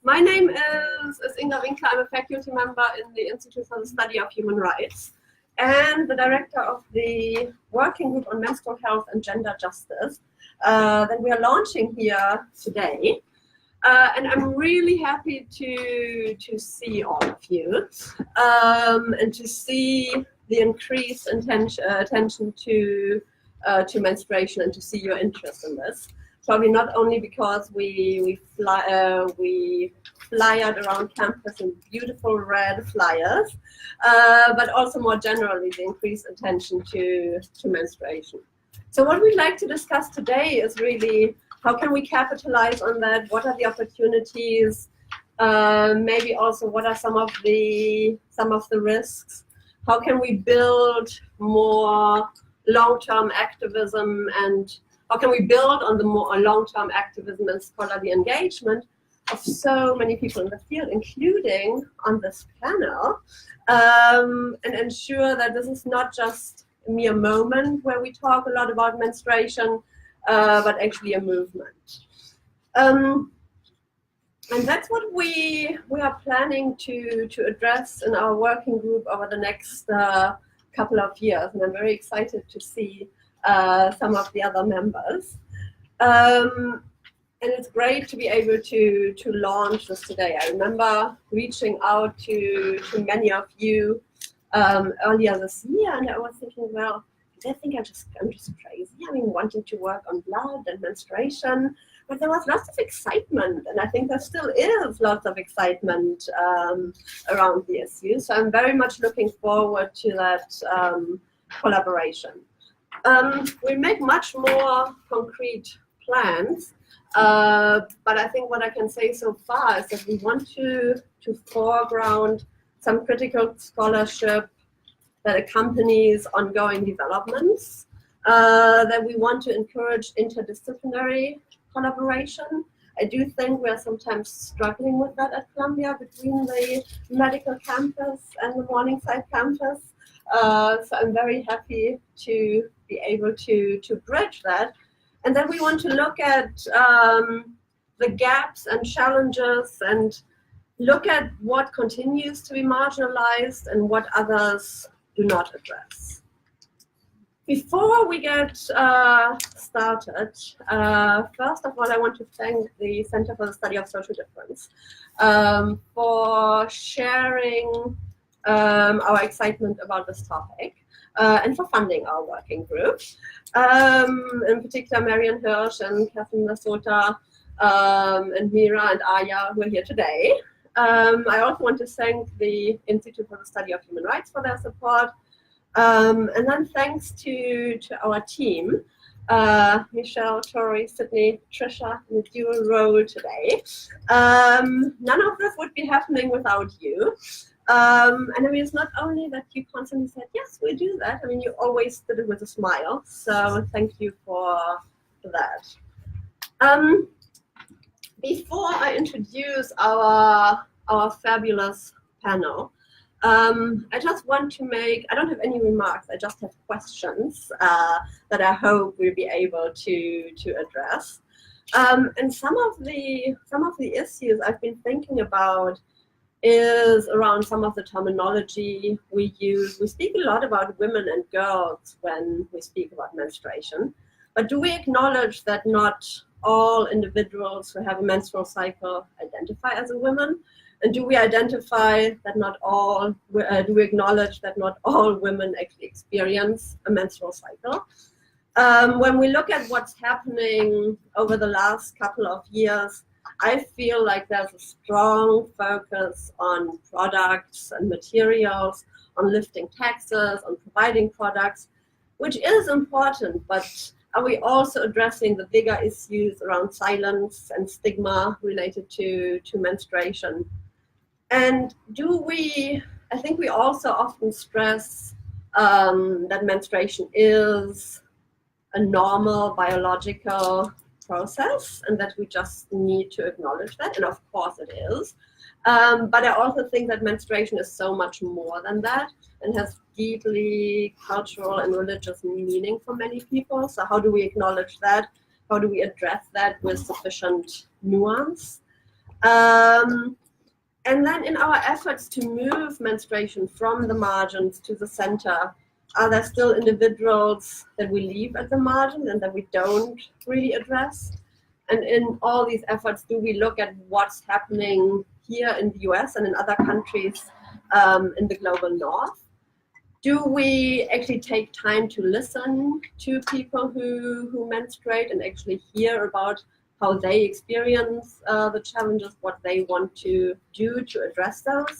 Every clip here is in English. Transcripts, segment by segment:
My name is Inga Winkler. I'm a faculty member in the Institute for the Study of Human Rights and the director of the working group on menstrual health and gender justice that we are launching here today. And I'm really happy to see all of you and to see the increased attention to menstruation and to see your interest in this. Probably not only because we flyered around campus in beautiful red flyers, but also more generally the increased attention to menstruation. So what we'd like to discuss today is really how can we capitalize on that? What are the opportunities? Maybe also what are some of the risks? How can we build more long-term activism, and how can we build on the more long-term activism and scholarly engagement of so many people in the field, including on this panel, and ensure that this is not just a mere moment where we talk a lot about menstruation, but actually a movement. And that's what we are planning to address in our working group over the next couple of years, and I'm very excited to see some of the other members. And it's great to be able to launch this today. I remember reaching out to many of you earlier this year, and I was thinking, well, I think I'm just crazy. I mean, wanting to work on blood and menstruation, but there was lots of excitement, and I think there still is lots of excitement around the issue. So I'm very much looking forward to that collaboration. We make much more concrete plans, but I think what I can say so far is that we want to foreground some critical scholarship that accompanies ongoing developments, that we want to encourage interdisciplinary collaboration. I do think we're sometimes struggling with that at Columbia between the medical campus and the Morningside campus. So I'm very happy to be able to bridge that. And then we want to look at the gaps and challenges and look at what continues to be marginalized and what others do not address. Before we get started, first of all, I want to thank the Center for the Study of Social Difference for sharing our excitement about this topic and for funding our working group. In particular, Marian Hirsch and Catherine Lasota and Mira and Aya who are here today. I also want to thank the Institute for the Study of Human Rights for their support. And then thanks to our team, Michelle, Tori, Sydney, Trisha, in a dual role today. None of this would be happening without you. And I mean, it's not only that you constantly said, yes, we do that. I mean, you always did it with a smile. So thank you for that. Before I introduce our fabulous panel, I just want to I don't have any remarks, I just have questions that I hope we'll be able to address. And some of the issues I've been thinking about is around some of the terminology we use. We speak a lot about women and girls when we speak about menstruation, but do we acknowledge that not all individuals who have a menstrual cycle identify as a woman? And do we identify that not all, do we acknowledge that not all women actually experience a menstrual cycle? When we look at what's happening over the last couple of years, I feel like there's a strong focus on products and materials, on lifting taxes, on providing products, which is important, but are we also addressing the bigger issues around silence and stigma related to menstruation? And I think we also often stress that menstruation is a normal biological process and that we just need to acknowledge that, and of course it is. But I also think that menstruation is so much more than that and has deeply cultural and religious meaning for many people. So how do we acknowledge that? How do we address that with sufficient nuance? And then in our efforts to move menstruation from the margins to the center, are there still individuals that we leave at the margin and that we don't really address? And in all these efforts, do we look at what's happening here in the US and in other countries in the global north? Do we actually take time to listen to people who menstruate and actually hear about how they experience the challenges, what they want to do to address those?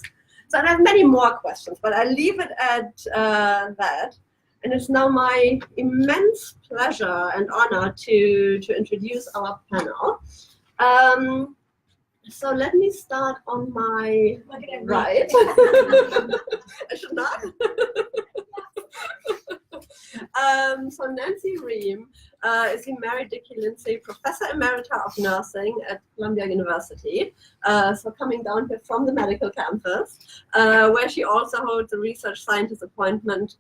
So I have many more questions, but I leave it at that. And it's now my immense pleasure and honor to introduce our panel. So let me start on my right. I should not. So Nancy Reame is the Mary Dickey Lindsay Professor Emerita of Nursing at Columbia University. So coming down here from the medical campus, where she also holds a research scientist appointment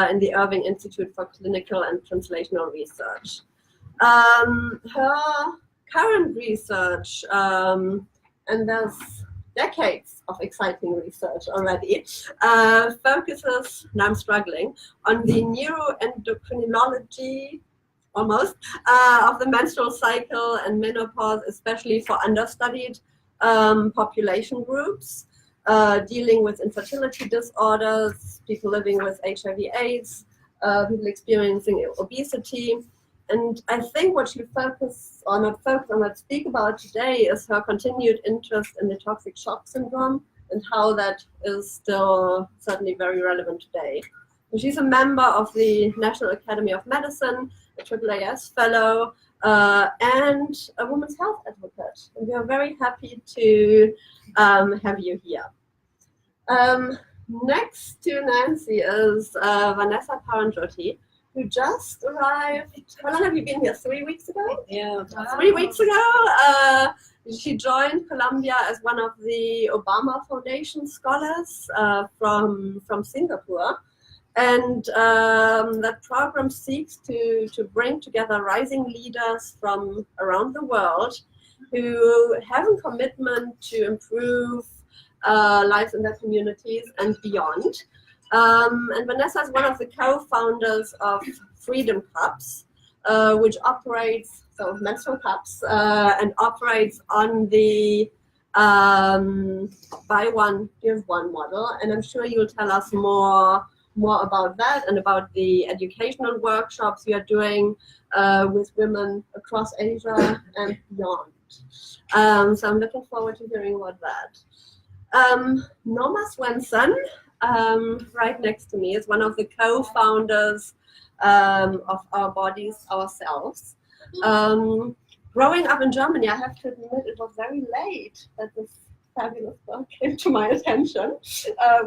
in the Irving Institute for Clinical and Translational Research. Her current research, and there's decades of exciting research already, focuses, now I'm struggling, on the neuroendocrinology, almost, of the menstrual cycle and menopause, especially for understudied population groups, dealing with infertility disorders, people living with HIV/AIDS, people experiencing obesity. And I think what she not speak about today is her continued interest in the toxic shock syndrome and how that is still certainly very relevant today. So she's a member of the National Academy of Medicine, a AAAS fellow, and a women's health advocate. And we are very happy to have you here. Next to Nancy is Vanessa Paranjoti, who just arrived. How long have you been here? 3 weeks ago? Yeah. 3 weeks ago. She joined Columbia as one of the Obama Foundation scholars from Singapore. And that program seeks to bring together rising leaders from around the world who have a commitment to improve lives in their communities and beyond. And Vanessa is one of the co-founders of Freedom Cups, which operates, so menstrual cups, and operates on the buy one, give one model. And I'm sure you'll tell us more about that and about the educational workshops you are doing with women across Asia and beyond. So I'm looking forward to hearing about that. Norma Swenson, right next to me, is one of the co-founders of Our Bodies, Ourselves. Growing up in Germany, I have to admit it was very late that this fabulous book came to my attention.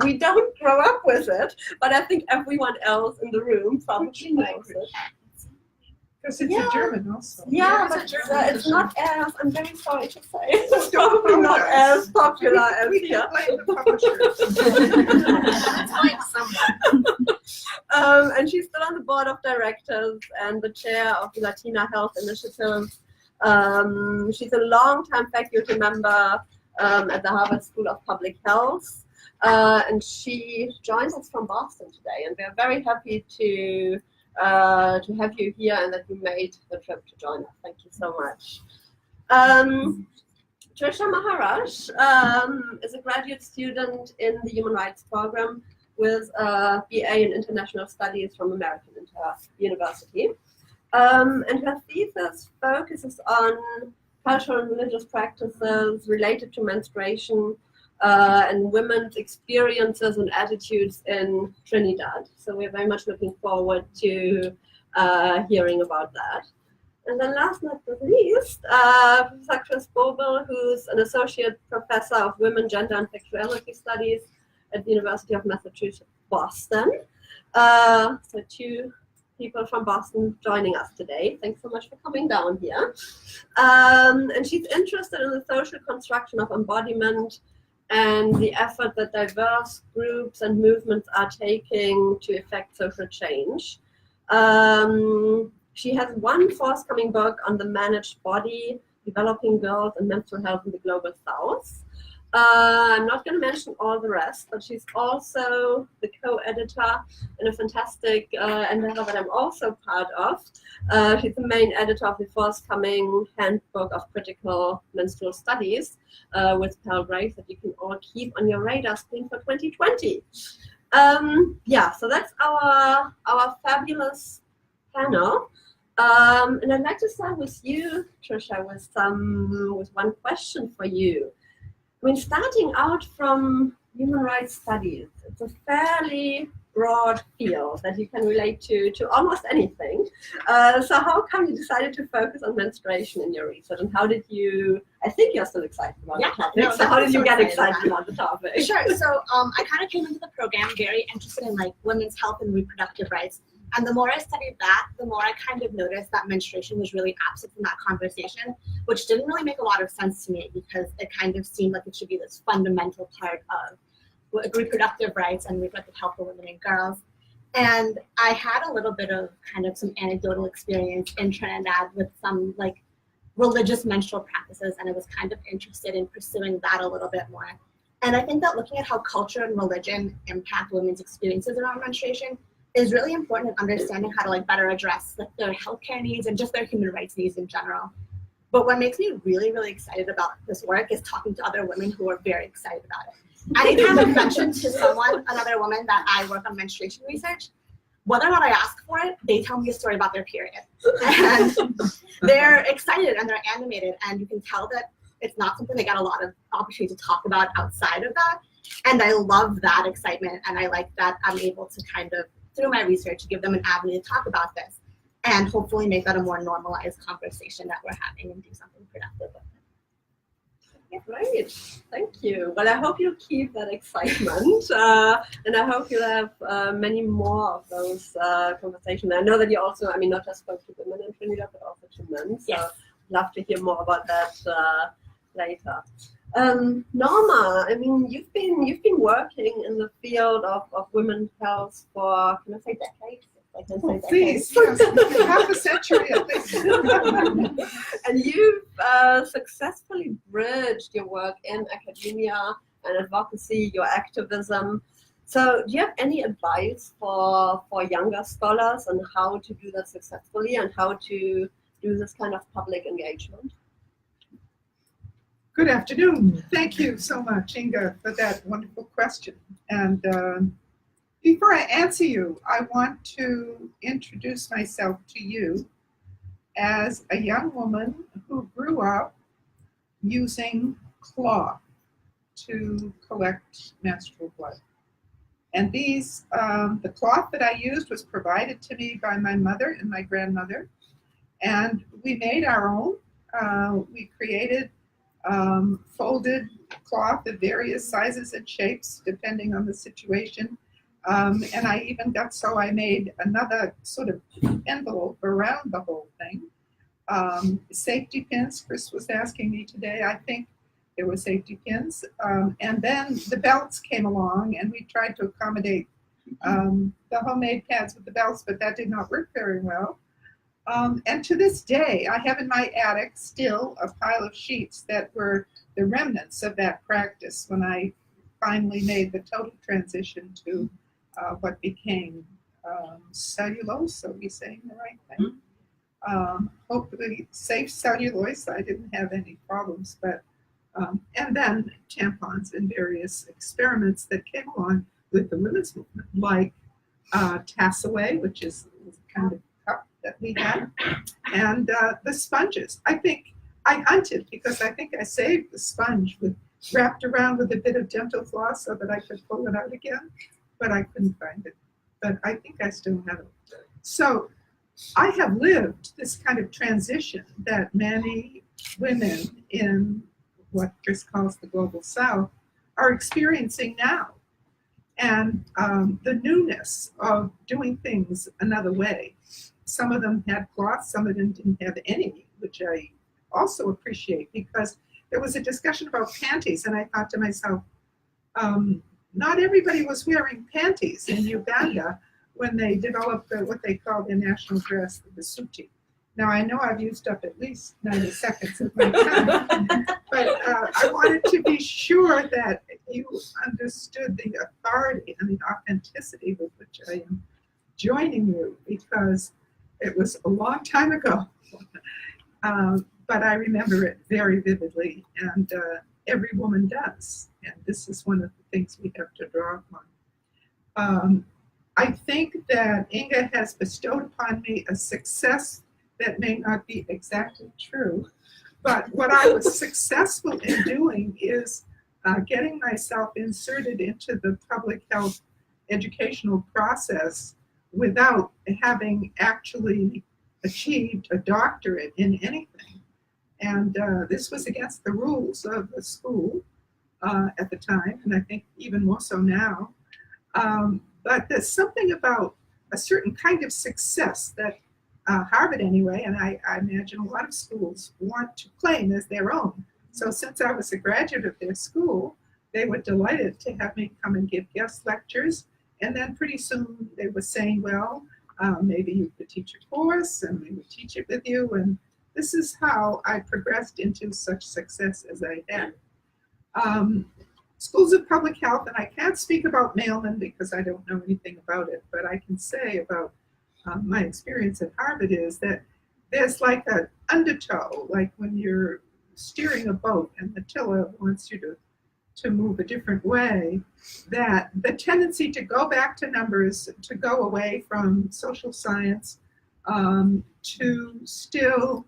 We don't grow up with it, but I think everyone else in the room probably knows it. Because it's a German also. Yeah, but it's not as, I'm very sorry to say, it's probably not as popular as we here. can blame the publishers. It's like someone. And she's still on the board of directors and the chair of the Latina Health Initiative. She's a long-time faculty member at the Harvard School of Public Health. And she joins us from Boston today. And we're very happy to have you here and that you made the trip to join us. Thank you so much. Trisha Maharaj is a graduate student in the Human Rights Program with a BA in International Studies from American University. And her thesis focuses on cultural and religious practices related to menstruation and women's experiences and attitudes in Trinidad. So we're very much looking forward to hearing about that. And then last but not least, Professor Bobel, who's an associate professor of women, gender, and sexuality studies at the University of Massachusetts, Boston. So two people from Boston joining us today. Thanks so much for coming down here. And she's interested in the social construction of embodiment and the effort that diverse groups and movements are taking to effect social change. She has one forthcoming book on the managed body developing girls and menstrual health in the global south. I'm not going to mention all the rest, but she's also the co-editor in a fantastic endeavor that I'm also part of. She's the main editor of the forthcoming Handbook of Critical Menstrual Studies with Pell Grace that you can all keep on your radar screen for 2020. So that's our fabulous panel. And I'd like to start with you, Trisha, with one question for you. I mean, starting out from human rights studies, it's a fairly broad field that you can relate to almost anything. So how come you decided to focus on menstruation in your research, and how did you, I think you're still excited about the topic, so how did you get excited about the topic? Sure, so I kind of came into the program very interested in like women's health and reproductive rights. And the more I studied that, the more I kind of noticed that menstruation was really absent from that conversation, which didn't really make a lot of sense to me because it kind of seemed like it should be this fundamental part of reproductive rights and reproductive health for women and girls. And I had a little bit of kind of some anecdotal experience in Trinidad with some like religious menstrual practices, and I was kind of interested in pursuing that a little bit more. And I think that looking at how culture and religion impact women's experiences around menstruation is really important in understanding how to like better address like their healthcare needs and just their human rights needs in general. But what makes me really, really excited about this work is talking to other women who are very excited about it. Anytime I mention to someone, another woman, that I work on menstruation research, whether or not I ask for it, they tell me a story about their period. And they're excited and they're animated, and you can tell that it's not something they get a lot of opportunity to talk about outside of that. And I love that excitement, and I like that I'm able to kind of, through my research, give them an avenue to talk about this and hopefully make that a more normalized conversation that we're having and do something productive with it. Great, thank you. Well, I hope you keep that excitement, and I hope you'll have many more of those conversations. I know that you also, I mean, not just spoke to women in Trinidad, but also to men. So Yes. I'd love to hear more about that later. Norma, I mean, you've been working in the field of women's health for, can I say decades? I can say Please, decades. yes, half a century at least. And you've successfully bridged your work in academia and advocacy, your activism. So do you have any advice for younger scholars on how to do that successfully and how to do this kind of public engagement? Good afternoon. Thank you so much, Inga, for that wonderful question. And before I answer you, I want to introduce myself to you as a young woman who grew up using cloth to collect menstrual blood. And these, the cloth that I used was provided to me by my mother and my grandmother. And we made our own. We created folded cloth of various sizes and shapes depending on the situation. And I even got so I made another sort of envelope around the whole thing. Safety pins, Chris was asking me today, I think there were safety pins. And then the belts came along and we tried to accommodate the homemade pads with the belts, but that did not work very well. And to this day, I have in my attic still a pile of sheets that were the remnants of that practice when I finally made the total transition to what became cellulose. Are we saying the right thing? Hopefully safe cellulose. I didn't have any problems, but and then tampons and various experiments that came along with the women's movement, like Tassaway, which is kind of cup that we had, and the sponges. I think I hunted because I think I saved the sponge wrapped around with a bit of dental floss so that I could pull it out again, but I couldn't find it. But I think I still have it. So I have lived this kind of transition that many women in what Chris calls the global south are experiencing now. And the newness of doing things another way. Some of them had cloth, some of them didn't have any, which I also appreciate because there was a discussion about panties and I thought to myself, not everybody was wearing panties in Uganda when they developed what they call their national dress, the suti. Now, I know I've used up at least 90 seconds of my time, but I wanted to be sure that you understood the authority and the authenticity with which I am joining you, because it was a long time ago, but I remember it very vividly, and every woman does, and this is one of the things we have to draw upon. I think that Inga has bestowed upon me a success that may not be exactly true, but what I was successful in doing is getting myself inserted into the public health educational process without having actually achieved a doctorate in anything. And this was against the rules of the school at the time, and I think even more so now. But there's something about a certain kind of success that Harvard anyway, and I imagine a lot of schools want to claim as their own. So since I was a graduate of their school, they were delighted to have me come and give guest lectures. And then pretty soon they were saying, well, maybe you could teach a course and we would teach it with you. And this is how I progressed into such success as I had. Schools of public health, and I can't speak about Mailman because I don't know anything about it, but I can say about my experience at Harvard is that there's like an undertow, like when you're steering a boat and the tiller wants you to move a different way, that the tendency to go back to numbers, to go away from social science, to still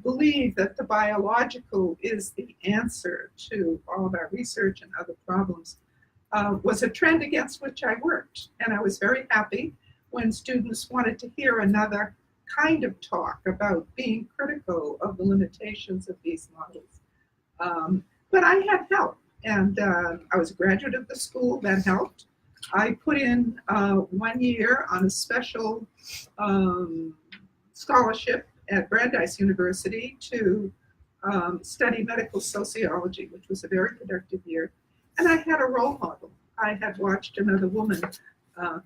believe that the biological is the answer to all of our research and other problems, was a trend against which I worked. And I was very happy when students wanted to hear another kind of talk about being critical of the limitations of these models. But I had help, and I was a graduate of the school, that helped. I put in 1 year on a special scholarship at Brandeis University to study medical sociology, which was a very productive year. And I had a role model. I had watched another woman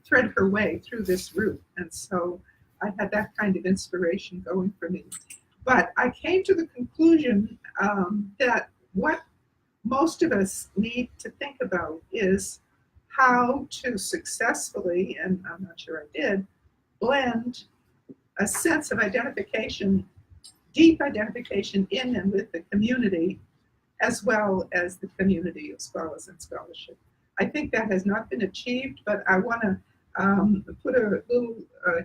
thread her way through this route. And so I had that kind of inspiration going for me. But I came to the conclusion that what most of us need to think about is how to successfully, and I'm not sure I did, blend a sense of identification, deep identification in and with the community, as well as the community of scholars and scholarship. I think that has not been achieved, but I want to put a little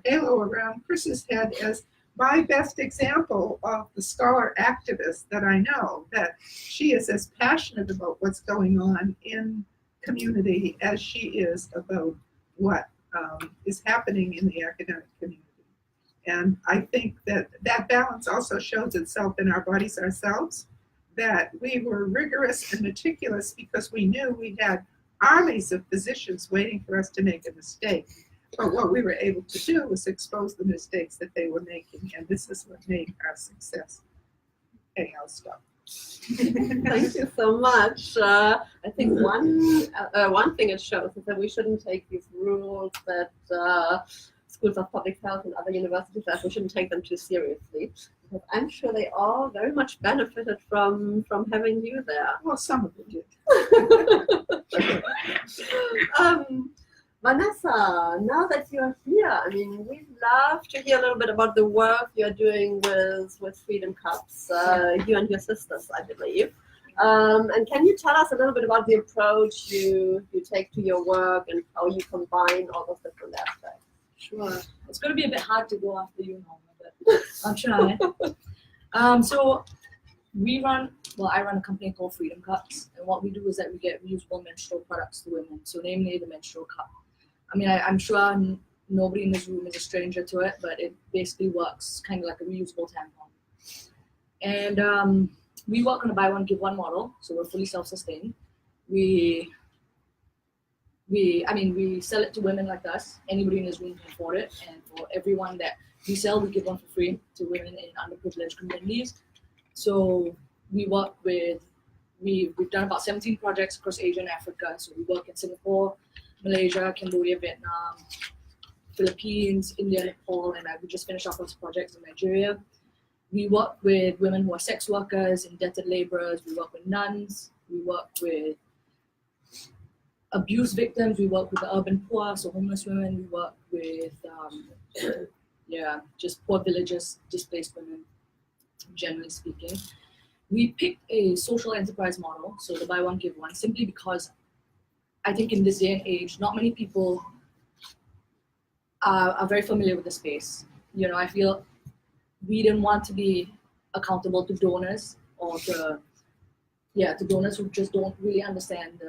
halo around Chris's head as my best example of the scholar activist that I know, that she is as passionate about what's going on in community as she is about what is happening in the academic community. And I think that that balance also shows itself in our bodies ourselves, that we were rigorous and meticulous because we knew we had armies of physicians waiting for us to make a mistake. But what we were able to do was expose the mistakes that they were making, and this is what made our success. Okay, I'll stop. Thank you so much. I think one thing it shows is that we shouldn't take these rules that schools of public health and other universities have, we shouldn't take them too seriously. Because I'm sure they all very much benefited from having you there. Well, some of them did. Vanessa, now that you're here, I mean, we'd love to hear a little bit about the work you're doing with Freedom Cups, you and your sisters, I believe. And can you tell us a little bit about the approach you take to your work and how you combine all those different aspects? Sure. It's going to be a bit hard to go after you, Norma, but I'll try. So I run a company called Freedom Cups, and what we do is that we get reusable menstrual products to women, so namely the menstrual cup. I mean, I'm sure nobody in this room is a stranger to it, but it basically works kind of like a reusable tampon. And we work on a buy one, give one model, so we're fully self-sustained. We sell it to women like us. Anybody in this room can afford it, and for everyone that we sell, we give one for free to women in underprivileged communities. So we've done about 17 projects across Asia and Africa. So we work in Singapore, Malaysia, Cambodia, Vietnam, Philippines, India, Nepal, and we just finished our first projects in Nigeria. We work with women who are sex workers, indentured laborers. We work with nuns. We work with abuse victims. We work with the urban poor, so homeless women. We work with, just poor villagers, displaced women, generally speaking. We picked a social enterprise model, so the buy one, give one, simply because I think in this day and age, not many people are very familiar with the space. You know, I feel we didn't want to be accountable to donors or to donors who just don't really understand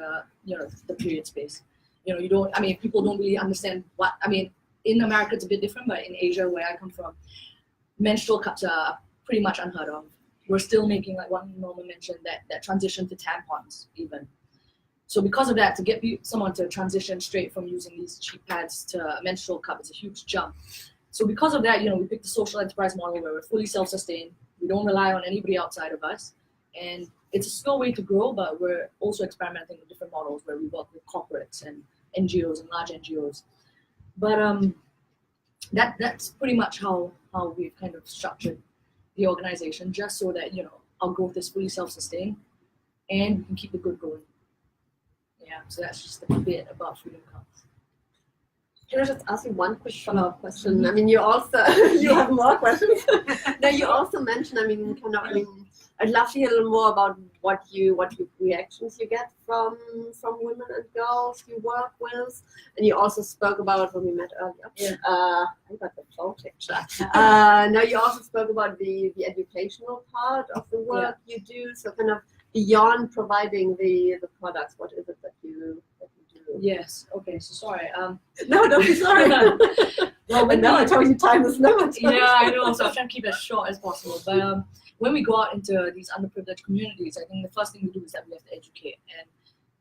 the period space. You know, people don't really understand in America it's a bit different, but in Asia, where I come from, menstrual cups are pretty much unheard of. We're still making, like what Norma mentioned, that transition to tampons even. So because of that, to get someone to transition straight from using these cheap pads to a menstrual cup, it's a huge jump. So because of that, we picked the social enterprise model where we're fully self-sustained. We don't rely on anybody outside of us. And it's a slow way to grow, but we're also experimenting with different models where we work with corporates and NGOs and large NGOs. But that's pretty much how we've kind of structured the organization, just so that our growth is fully self-sustained and we can keep the good going. Yeah, so that's just a bit about Freedom Cups. Can I just ask you one quick follow-up question? I mean, you also you have more questions. No, you also mentioned. I'd love to hear a little more about what reactions you get from women and girls you work with, and you also spoke about when we met earlier. Yeah. I got the full picture. Now you also spoke about the educational part of the work you do. So kind of beyond providing the products, what is it that you do? Yes. Okay. So sorry. No, don't be sorry. Well, But now I told you time is limited. Yeah, I know. So I'm trying to keep it as short as possible. But when we go out into these underprivileged communities, I think the first thing we do is that we have to educate, and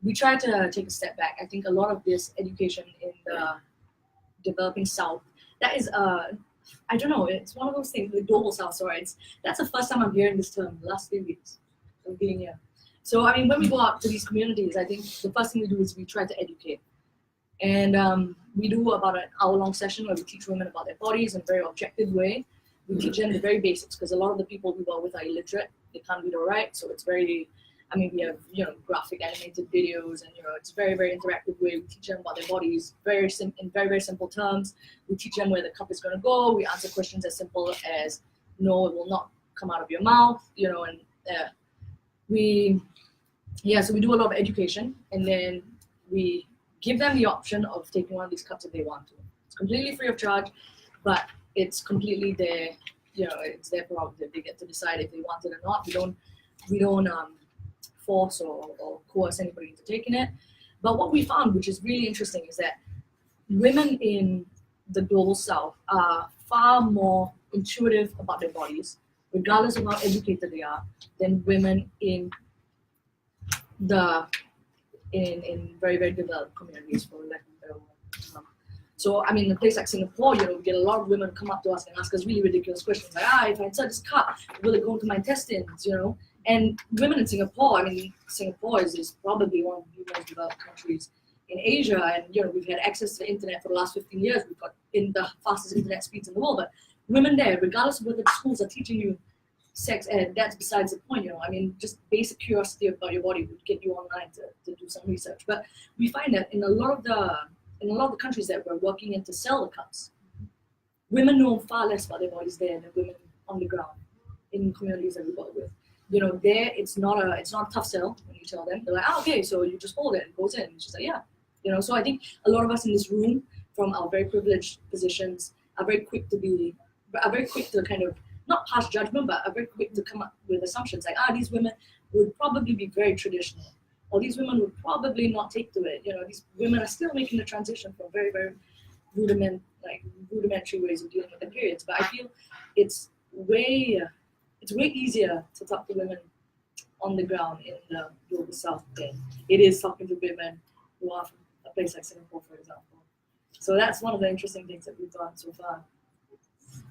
we try to take a step back. I think a lot of this education in the developing South, that is I don't know. It's one of those things. The global South. Sorry, that's the first time I'm hearing this term in the last 3 weeks of being here. So when we go out to these communities, I think the first thing we do is we try to educate. And we do about an hour-long session where we teach women about their bodies in a very objective way. We teach them the very basics, because a lot of the people we work with are illiterate. They can't read or write, so it's very, we have, graphic animated videos, and, it's very, very interactive way. We teach them about their bodies in very, very simple terms. We teach them where the cup is going to go. We answer questions as simple as, no, it will not come out of your mouth, and so we do a lot of education, and then we give them the option of taking one of these cups if they want to. It's completely free of charge, but it's completely their, it's their prerogative. They get to decide if they want it or not. We don't force or coerce anybody into taking it. But what we found, which is really interesting, is that women in the global South are far more intuitive about their bodies, regardless of how educated they are, than women in very, very developed communities, for lack of a better word. So, in a place like Singapore, we get a lot of women come up to us and ask us really ridiculous questions, like, if I insert this cup, will it go into my intestines, And women in Singapore, Singapore is probably one of the most developed countries in Asia, and, we've had access to the internet for the last 15 years. We've got the fastest internet speeds in the world, but women there, regardless of whether the schools are teaching you sex ed, that's besides the point, just basic curiosity about your body would get you online to do some research. But we find that in a lot of the countries that we're working in to sell the cups, women know far less about their bodies there than women on the ground in communities that we work with. There it's not a tough sell when you tell them. They're like, okay, so you just hold it and it goes in. And she's like, yeah. So I think a lot of us in this room, from our very privileged positions, are very quick to kind of not pass judgment, but are very quick to come up with assumptions like, these women would probably be very traditional, or these women would probably not take to it. These women are still making the transition from very, very rudimentary ways of dealing with their periods. But I feel it's way easier to talk to women on the ground in the global South than it is talking to women who are from a place like Singapore, for example. So that's one of the interesting things that we've done so far.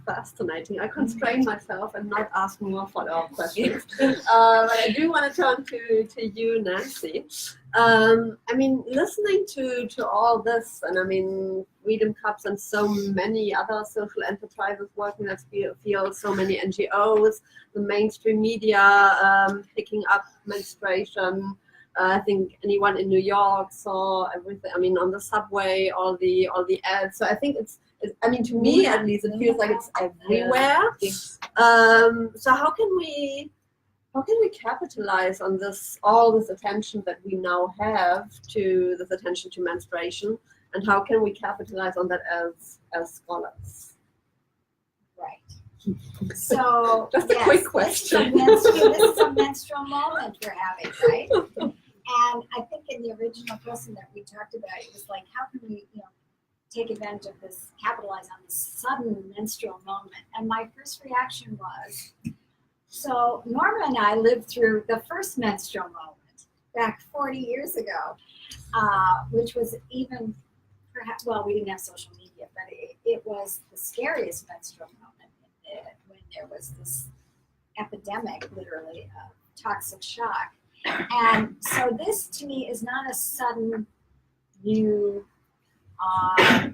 fascinating. I constrain myself and not ask more follow-up questions. But I do want to turn to you, Nancy. I mean, listening to all this, and I mean, Freedom Cups and so many other social enterprises working in that field, so many NGOs, the mainstream media picking up menstruation. I think anyone in New York saw everything. I mean, on the subway, all the ads. So I think it's I mean, to me at least, it feels like it's everywhere. So how can we capitalize on all this attention that we now have to this attention to menstruation, and how can we capitalize on that as scholars? Right. So just a quick question. This is a menstrual moment we're having, right? And I think in the original question that we talked about, it was like, how can we, take advantage of this, capitalize on this sudden menstrual moment? And my first reaction was, so Norma and I lived through the first menstrual moment back 40 years ago, which was even perhaps, well, we didn't have social media, but it was the scariest menstrual moment when there was this epidemic, literally, of toxic shock. And so this, to me, is not a sudden new, I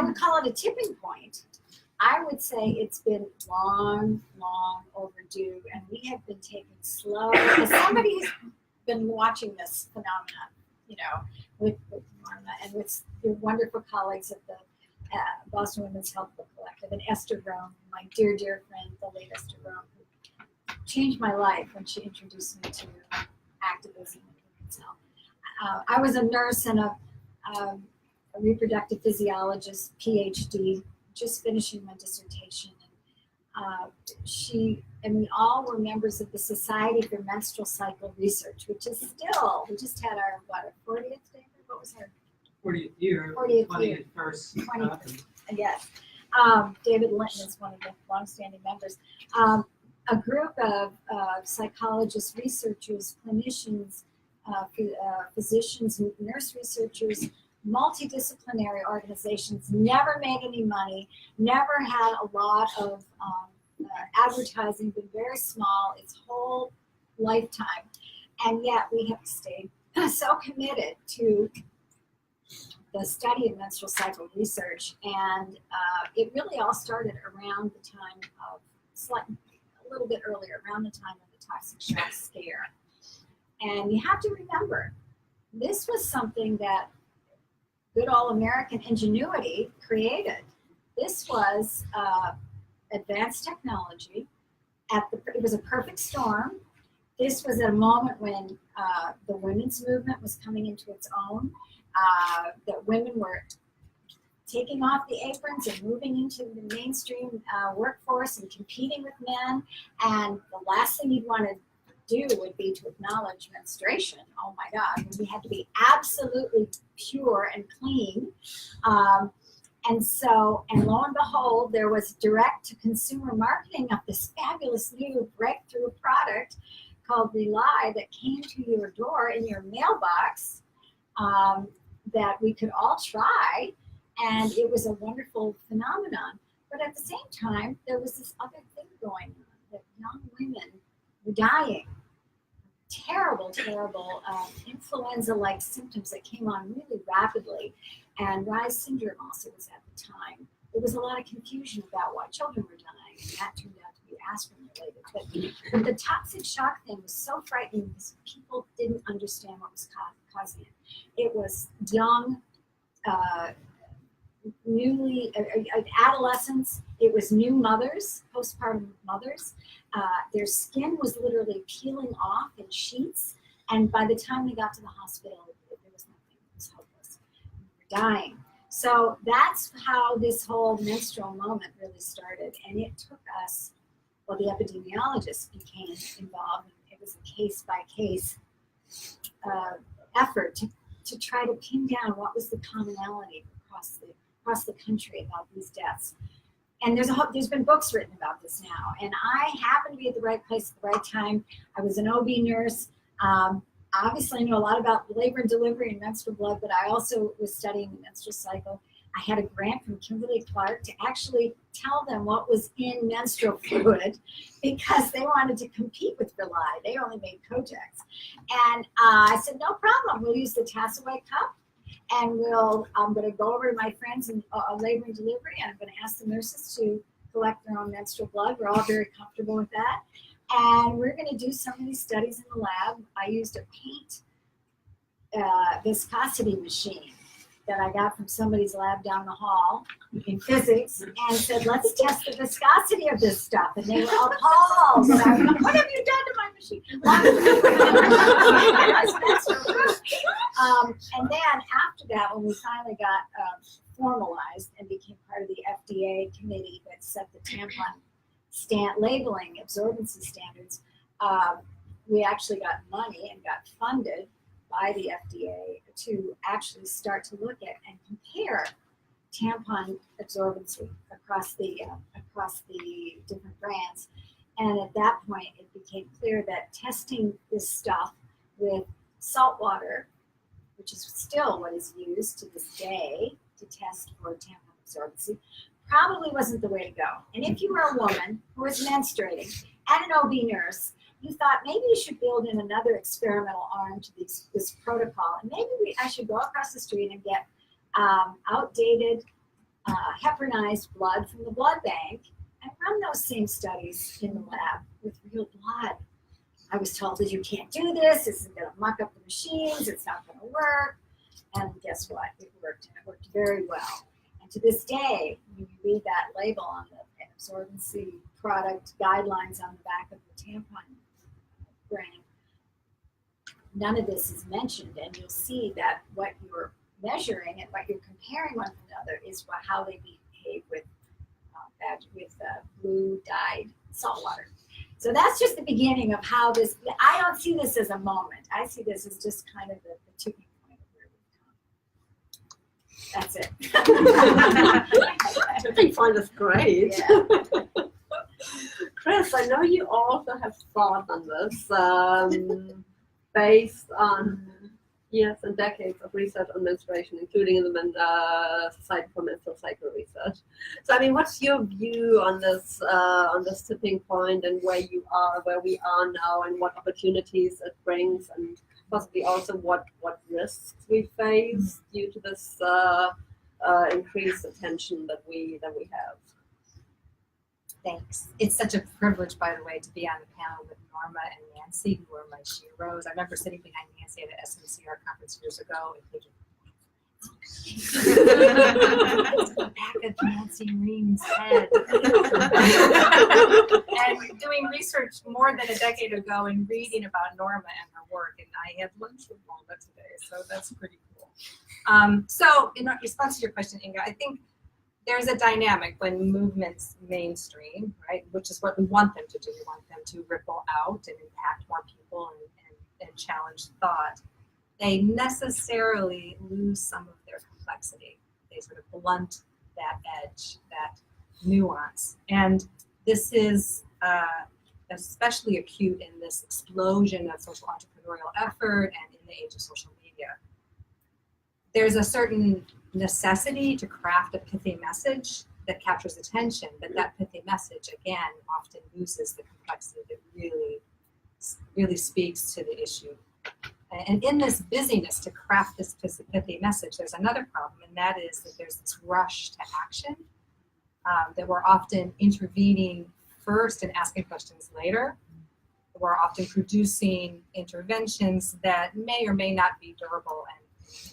would call it a tipping point. I would say it's been long overdue, and we have been taking slow. As somebody who's been watching this phenomenon, with Norma and with your wonderful colleagues at the Boston Women's Health Book Collective, and Esther Rome, my dear friend, the late Esther Rome, who changed my life when she introduced me to activism in women's health. I was a nurse and a reproductive physiologist, PhD, just finishing my dissertation. She and we all were members of the Society for Menstrual Cycle Research, which is still, we just had our, 40th day? What was our 40th year, 40th year. 21st. Yes. David Linton is one of the longstanding members. A group of psychologists, researchers, clinicians, physicians, nurse researchers, multidisciplinary organizations, never made any money, never had a lot of advertising, been very small its whole lifetime. And yet we have stayed so committed to the study of menstrual cycle research. And it really all started around the time of, a little bit earlier, around the time of the toxic shock scare. And you have to remember, this was something that good old American ingenuity created. This was advanced technology. It was a perfect storm. This was at a moment when the women's movement was coming into its own, that women were taking off the aprons and moving into the mainstream workforce and competing with men. And the last thing you'd want to do would be to acknowledge menstruation. Oh my God, we had to be absolutely pure and clean. And lo and behold, there was direct-to-consumer marketing of this fabulous new breakthrough product called Rely that came to your door in your mailbox that we could all try, and it was a wonderful phenomenon. But at the same time, there was this other thing going on, that young women were dying. Terrible influenza-like symptoms that came on really rapidly, and Reye's syndrome also was at the time. There was a lot of confusion about why children were dying, and that turned out to be aspirin-related. But the toxic shock thing was so frightening because people didn't understand what was causing it. It was young, newly adolescents. It was new mothers, postpartum mothers. Their skin was literally peeling off in sheets, and by the time they got to the hospital, there was nothing. It was hopeless. They were dying. So that's how this whole menstrual moment really started, and it took us, well, the epidemiologists became involved. It was a case-by-case effort to try to pin down what was the commonality across the country about these deaths. And there's been books written about this now. And I happened to be at the right place at the right time. I was an OB nurse. Obviously, I know a lot about labor and delivery and menstrual blood, but I also was studying the menstrual cycle. I had a grant from Kimberly-Clark to actually tell them what was in menstrual fluid because they wanted to compete with Rely. They only made Kojaks. And I said, no problem. We'll use the Tassaway cup. And I'm going to go over to my friends in labor and delivery, and I'm going to ask the nurses to collect their own menstrual blood. We're all very comfortable with that. And we're going to do some of these studies in the lab. I used a paint viscosity machine that I got from somebody's lab down the hall in physics, and said, let's test the viscosity of this stuff. And they were appalled. And I went, what have you done to my machine? And then after that, when we finally got formalized and became part of the FDA committee that set the tampon labeling absorbency standards, we actually got money and got funded by the FDA to actually start to look at and compare tampon absorbency across the different brands. And at that point, it became clear that testing this stuff with salt water, which is still what is used to this day to test for tampon absorbency, probably wasn't the way to go. And if you were a woman who was menstruating and an OB nurse, you thought maybe you should build in another experimental arm to this protocol. And maybe I should go across the street and get outdated heparinized blood from the blood bank and run those same studies in the lab with real blood. I was told that you can't do this. This is going to muck up the machines. It's not going to work. And guess what? It worked, and it worked very well. And to this day, when you read that label on the absorbency product guidelines on the back of the tampon brand, none of this is mentioned, and you'll see that what you're measuring and what you're comparing one to another is how they behave with blue dyed salt water. So that's just the beginning of how this. I don't see this as a moment. I see this as just kind of the tipping point of where we've come. That's it. Tipping point is great. Yeah. Chris, I know you also have thought on this, based on years and decades of research on menstruation, including in the Society for Menstrual Cycle Research. So, I mean, what's your view on this tipping point and where we are now, and what opportunities it brings, and possibly also what risks we face due to this increased attention that we have? Thanks. It's such a privilege, by the way, to be on the panel with Norma and Nancy, who are my sheroes. I remember sitting behind Nancy at an SMCR conference years ago and thinking, back of Nancy Ream's head. And doing research more than a decade ago and reading about Norma and her work. And I had lunch with Norma today, so that's pretty cool. So in response to your question, Inga, I think there's a dynamic when movements mainstream, right, which is what we want them to do. We want them to ripple out and impact more people and challenge thought. They necessarily lose some of their complexity. They sort of blunt that edge, that nuance. And this is especially acute in this explosion of social entrepreneurial effort and in the age of social media. There's a certain necessity to craft a pithy message that captures attention, but that pithy message, again, often loses the complexity that really speaks to the issue. And in this busyness to craft this pithy message, there's another problem, and that is that there's this rush to action, that we're often intervening first and asking questions later. We're often producing interventions that may or may not be durable and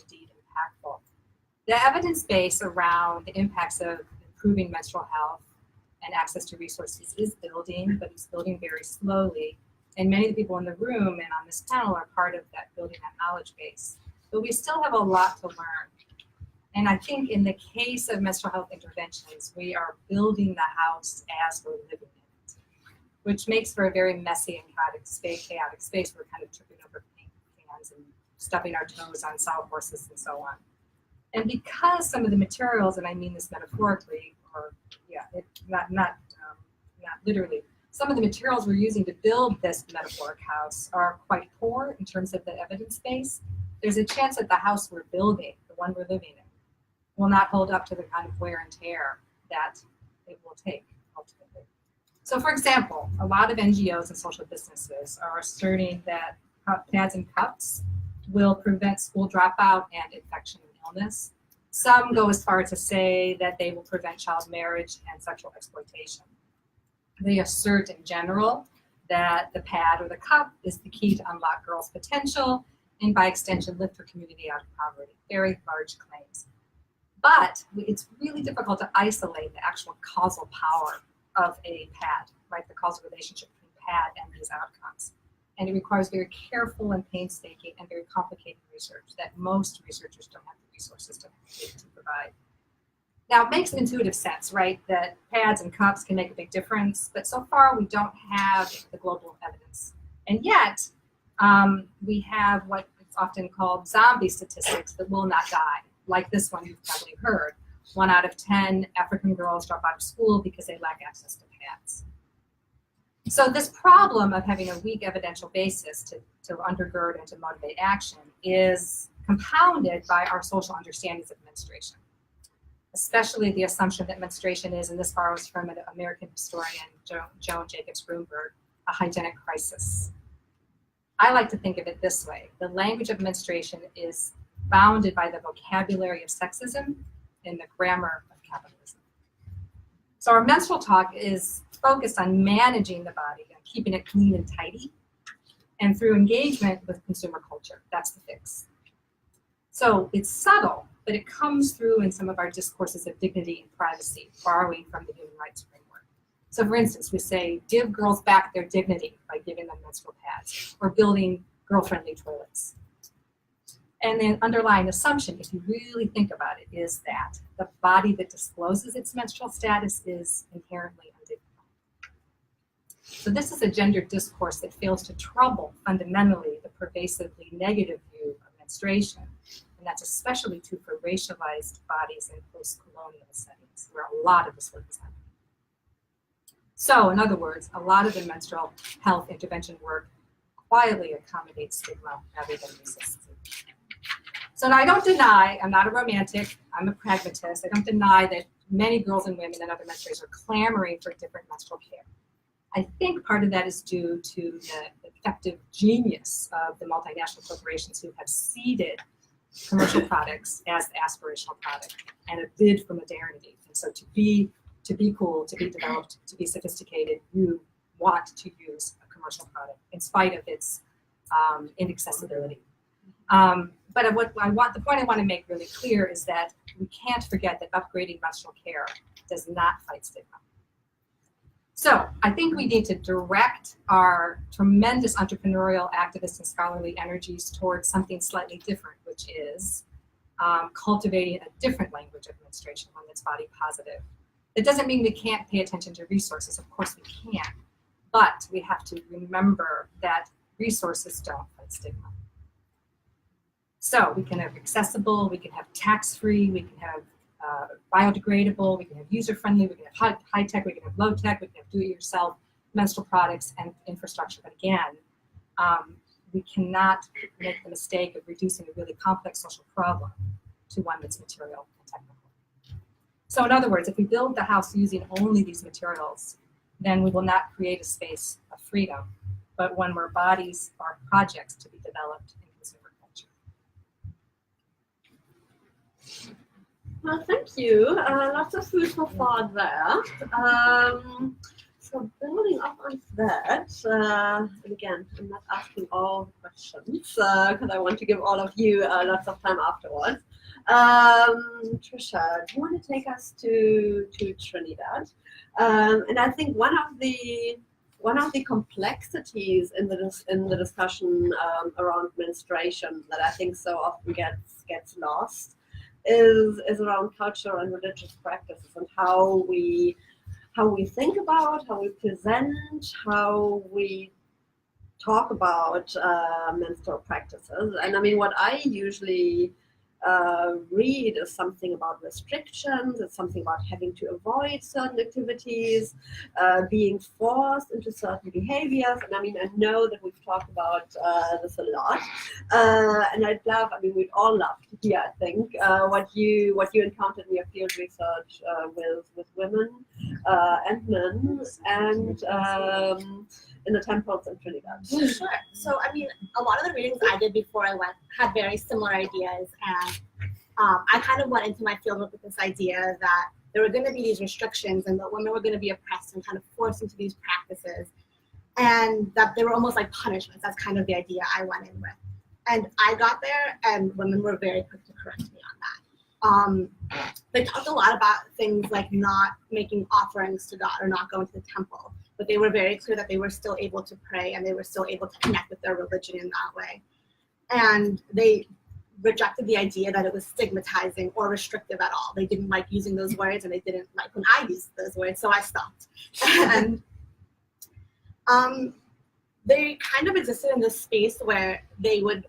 indeed impactful. The evidence base around the impacts of improving menstrual health and access to resources is building, but it's building very slowly. And many of the people in the room and on this panel are part of that building that knowledge base. But we still have a lot to learn. And I think in the case of menstrual health interventions, we are building the house as we're living in it, which makes for a very messy and chaotic space. We're kind of tripping over cans and stubbing our toes on sawhorses and so on. And because some of the materials, and I mean this metaphorically, not literally, some of the materials we're using to build this metaphoric house are quite poor in terms of the evidence base. There's a chance that the house we're building, the one we're living in, will not hold up to the kind of wear and tear that it will take ultimately. So for example, a lot of NGOs and social businesses are asserting that pads and cups will prevent school dropout and infection and illness. Some go as far as to say that they will prevent child marriage and sexual exploitation. They assert in general that the pad or the cup is the key to unlock girls' potential and by extension lift her community out of poverty. Very large claims. But it's really difficult to isolate the actual causal power of a pad, right? The causal relationship between pad and these outcomes. And it requires very careful and painstaking and very complicated research that most researchers don't have the resources to provide. Now, it makes intuitive sense, right, that pads and cups can make a big difference, but so far we don't have the global evidence. And yet, we have what is often called zombie statistics that will not die, like this one you've probably heard. 1 out of 10 African girls drop out of school because they lack access to pads. So this problem of having a weak evidential basis to undergird and to motivate action is compounded by our social understandings of menstruation, especially the assumption that menstruation is, and this borrows from an American historian, Joan Jacobs Broomberg, a hygienic crisis. I like to think of it this way. The language of menstruation is bounded by the vocabulary of sexism and the grammar of capitalism. So our menstrual talk is focused on managing the body and keeping it clean and tidy, and through engagement with consumer culture. That's the fix. So it's subtle, but it comes through in some of our discourses of dignity and privacy, borrowing from the human rights framework. So for instance, we say, give girls back their dignity by giving them menstrual pads, or building girl-friendly toilets. And the underlying assumption, if you really think about it, is that the body that discloses its menstrual status is inherently undignified. So this is a gender discourse that fails to trouble fundamentally the pervasively negative view of menstruation. And that's especially true for racialized bodies in post-colonial settings, where a lot of this work is happening. So in other words, a lot of the menstrual health intervention work quietly accommodates stigma rather than resists it. So now I don't deny, I'm not a romantic, I'm a pragmatist. I don't deny that many girls and women and other menstruators are clamoring for different menstrual care. I think part of that is due to the effective genius of the multinational corporations who have seeded commercial products as the aspirational product and a bid for modernity. And so to be cool, to be developed, to be sophisticated, you want to use a commercial product in spite of its inaccessibility. But the point I want to make really clear is that we can't forget that upgrading menstrual care does not fight stigma. So I think we need to direct our tremendous entrepreneurial, activist, and scholarly energies towards something slightly different, which is cultivating a different language of menstruation, one that's body positive. That doesn't mean we can't pay attention to resources. Of course we can. But we have to remember that resources don't fight stigma. So we can have accessible, we can have tax-free, we can have biodegradable, we can have user-friendly, we can have high-tech, we can have low-tech, we can have do-it-yourself menstrual products and infrastructure. But again, we cannot make the mistake of reducing a really complex social problem to one that's material and technical. So in other words, if we build the house using only these materials, then we will not create a space of freedom, but one where bodies are projects to be developed in consumer culture. Well, thank you. Lots of food for thought there. So building up on that, and again, I'm not asking all questions because I want to give all of you lots of time afterwards. Trisha, do you want to take us to Trinidad? And I think one of the complexities in the discussion around menstruation that I think so often gets lost is around cultural and religious practices and how we think about, how we present, how we talk about menstrual practices. And I mean, what I usually read is something about restrictions, it's something about having to avoid certain activities, being forced into certain behaviors. And I mean, I know that we've talked about this a lot, and we'd all love to here, I think. What you encountered in your field research with women and men, and in the Tampons in Trinidad. Sure. So, I mean, a lot of the readings I did before I went had very similar ideas, and I kind of went into my fieldwork with this idea that there were going to be these restrictions and that women were going to be oppressed and kind of forced into these practices, and that they were almost like punishments. That's kind of the idea I went in with. And I got there, and women were very quick to correct me on that. They talked a lot about things like not making offerings to God or not going to the temple, but they were very clear that they were still able to pray and they were still able to connect with their religion in that way. And they rejected the idea that it was stigmatizing or restrictive at all. They didn't like using those words, and they didn't like when I used those words, so I stopped. And they kind of existed in this space where they would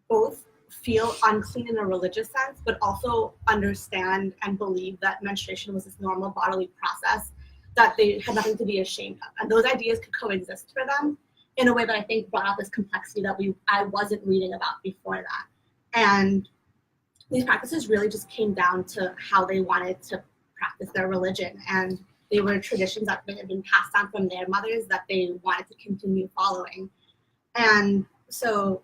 both feel unclean in a religious sense, but also understand and believe that menstruation was this normal bodily process that they had nothing to be ashamed of. And those ideas could coexist for them in a way that I think brought out this complexity that I wasn't reading about before that. And these practices really just came down to how they wanted to practice their religion. And they were traditions that had been passed down from their mothers that they wanted to continue following. And so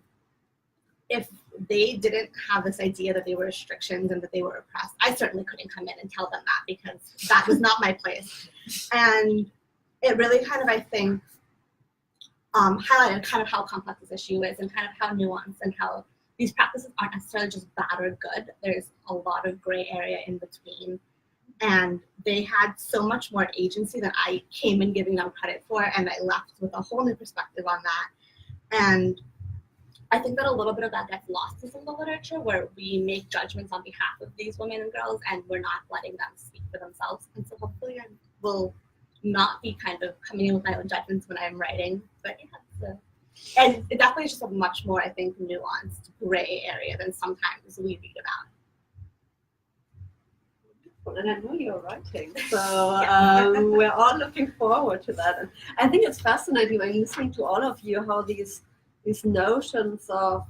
if they didn't have this idea that they were restrictions and that they were oppressed, I certainly couldn't come in and tell them that, because that was not my place. And it really kind of, I think, highlighted kind of how complex this issue is and kind of how nuanced and how these practices aren't necessarily just bad or good. There's a lot of gray area in between. And they had so much more agency than I came in giving them credit for, and I left with a whole new perspective on that. And I think that a little bit of that gets lost in some of the literature, where we make judgments on behalf of these women and girls, and we're not letting them speak for themselves. And so hopefully I will not be kind of coming in with my own judgments when I'm writing. But yeah, and it definitely is just a much more, I think, nuanced gray area than sometimes we read about. And I know you're writing, so we're all looking forward to that. And I think it's fascinating when listening to all of you how these notions of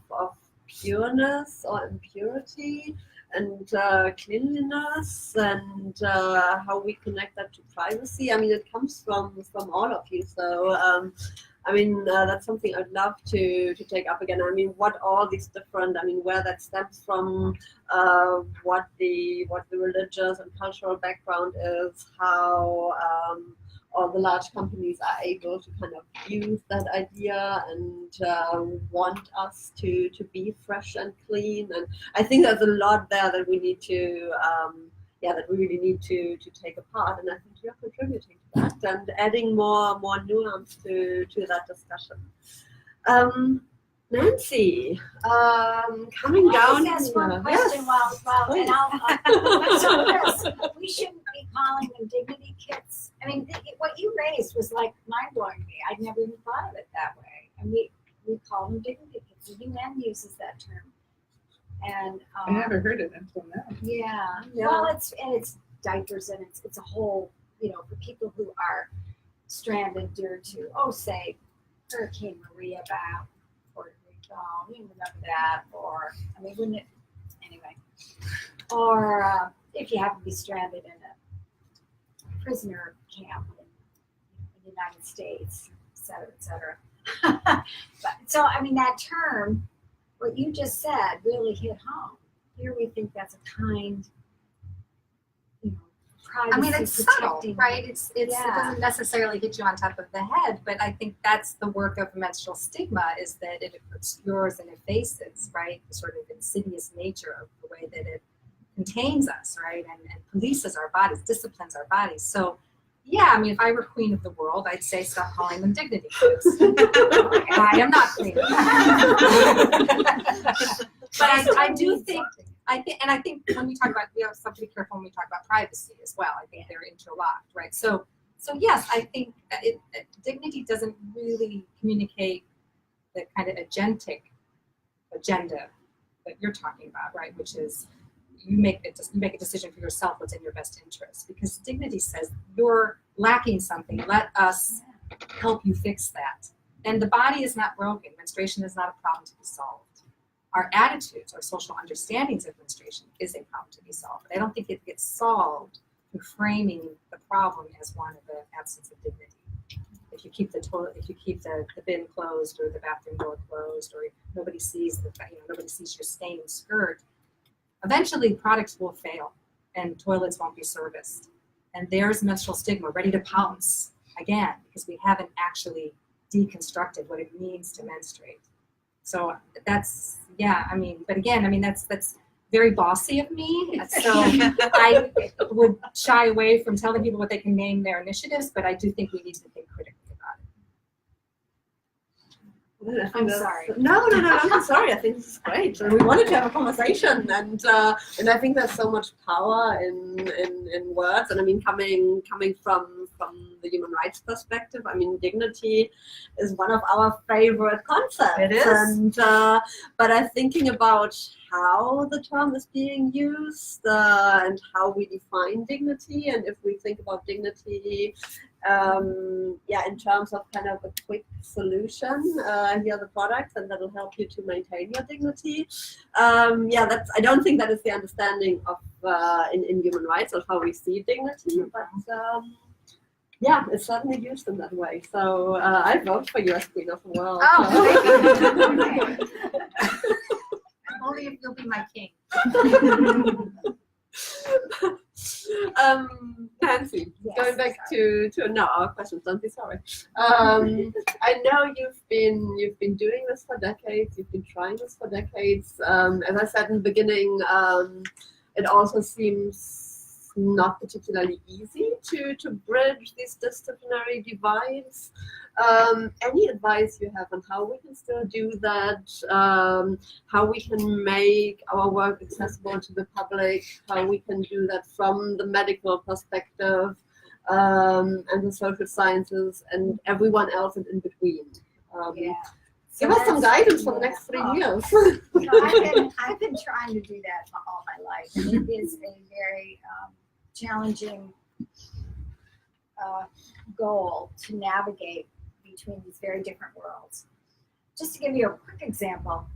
pureness or impurity and cleanliness and how we connect that to privacy. I mean, it comes from all of you. So I mean, that's something I'd love to take up again. I mean, what all these different, I mean, where that stems from, what the religious and cultural background is, how all the large companies are able to kind of use that idea and want us to be fresh and clean. And I think there's a lot there that we need to, that we really need to take apart. And I think you're contributing to that and adding more nuance to that discussion. Nancy, coming down. I'll just ask one question and so yes, we shouldn't be calling them dignity kits. I mean, what you raised was like mind-blowing to me. I'd never even thought of it that way. And we call them dignity kits. The UN uses that term. And I never heard it until now. Yeah. Well, it's diapers, and it's a whole, for people who are stranded due to, say, Hurricane Maria back, Puerto Rico, you remember that, or, I mean, wouldn't it, anyway, or if you happen to be stranded in a prisoner camp in the United States, et cetera, et cetera. So, I mean, that term, what you just said really hit home. Here we think that's a kind, privacy. I mean, it's subtle, protecting. right? It doesn't necessarily hit you on top of the head, but I think that's the work of menstrual stigma, is that it obscures and effaces, right, the sort of insidious nature of the way that it contains us, right, and polices our bodies, disciplines our bodies. So, yeah, I mean, if I were queen of the world, I'd say stop calling them dignity kits. I am not queen. But I do think, I think when we talk about, we have to be careful when we talk about privacy as well. I think they're interlocked, right? So yes, I think dignity doesn't really communicate the kind of agentic agenda that you're talking about, right? Which is you make a decision for yourself what's in your best interest, because dignity says you're lacking something. Let us help you fix that. And the body is not broken. Menstruation is not a problem to be solved. our attitudes, our social understandings of menstruation is a problem to be solved. But I don't think it gets solved through framing the problem as one of the absence of dignity. If you keep the toilet, if you keep the bin closed or the bathroom door closed, or nobody sees nobody sees your stained skirt, eventually products will fail and toilets won't be serviced. And there's menstrual stigma ready to pounce again because we haven't actually deconstructed what it means to menstruate. So that's that's very bossy of me. So I would shy away from telling people what they can name their initiatives, but I do think we need to think critically about it. I'm sorry. No, I'm sorry. I think this is great. We wanted to have a conversation, and I think there's so much power in words. And I mean, coming from the human rights perspective, I mean, dignity is one of our favorite concepts. It is. And but I'm thinking about how the term is being used and how we define dignity, and if we think about dignity. In terms of kind of a quick solution, here are the products, and that'll help you to maintain your dignity. I don't think that is the understanding of in human rights of how we see dignity, but it's certainly used in that way. So I vote for you as Queen of the World. Oh, only if you'll be my king. Nancy, Yes, going back to our questions, don't be sorry. I know you've been doing this for decades. You've been trying this for decades. As I said in the beginning, it also seems not particularly easy to bridge these disciplinary divides. Any advice you have on how we can still do that? How we can make our work accessible to the public? How we can do that from the medical perspective and the social sciences and everyone else in between? Give us some guidance for the next 3 years. I've been trying to do that for all my life, and it is a very challenging goal to navigate between these very different worlds. Just to give you a quick example,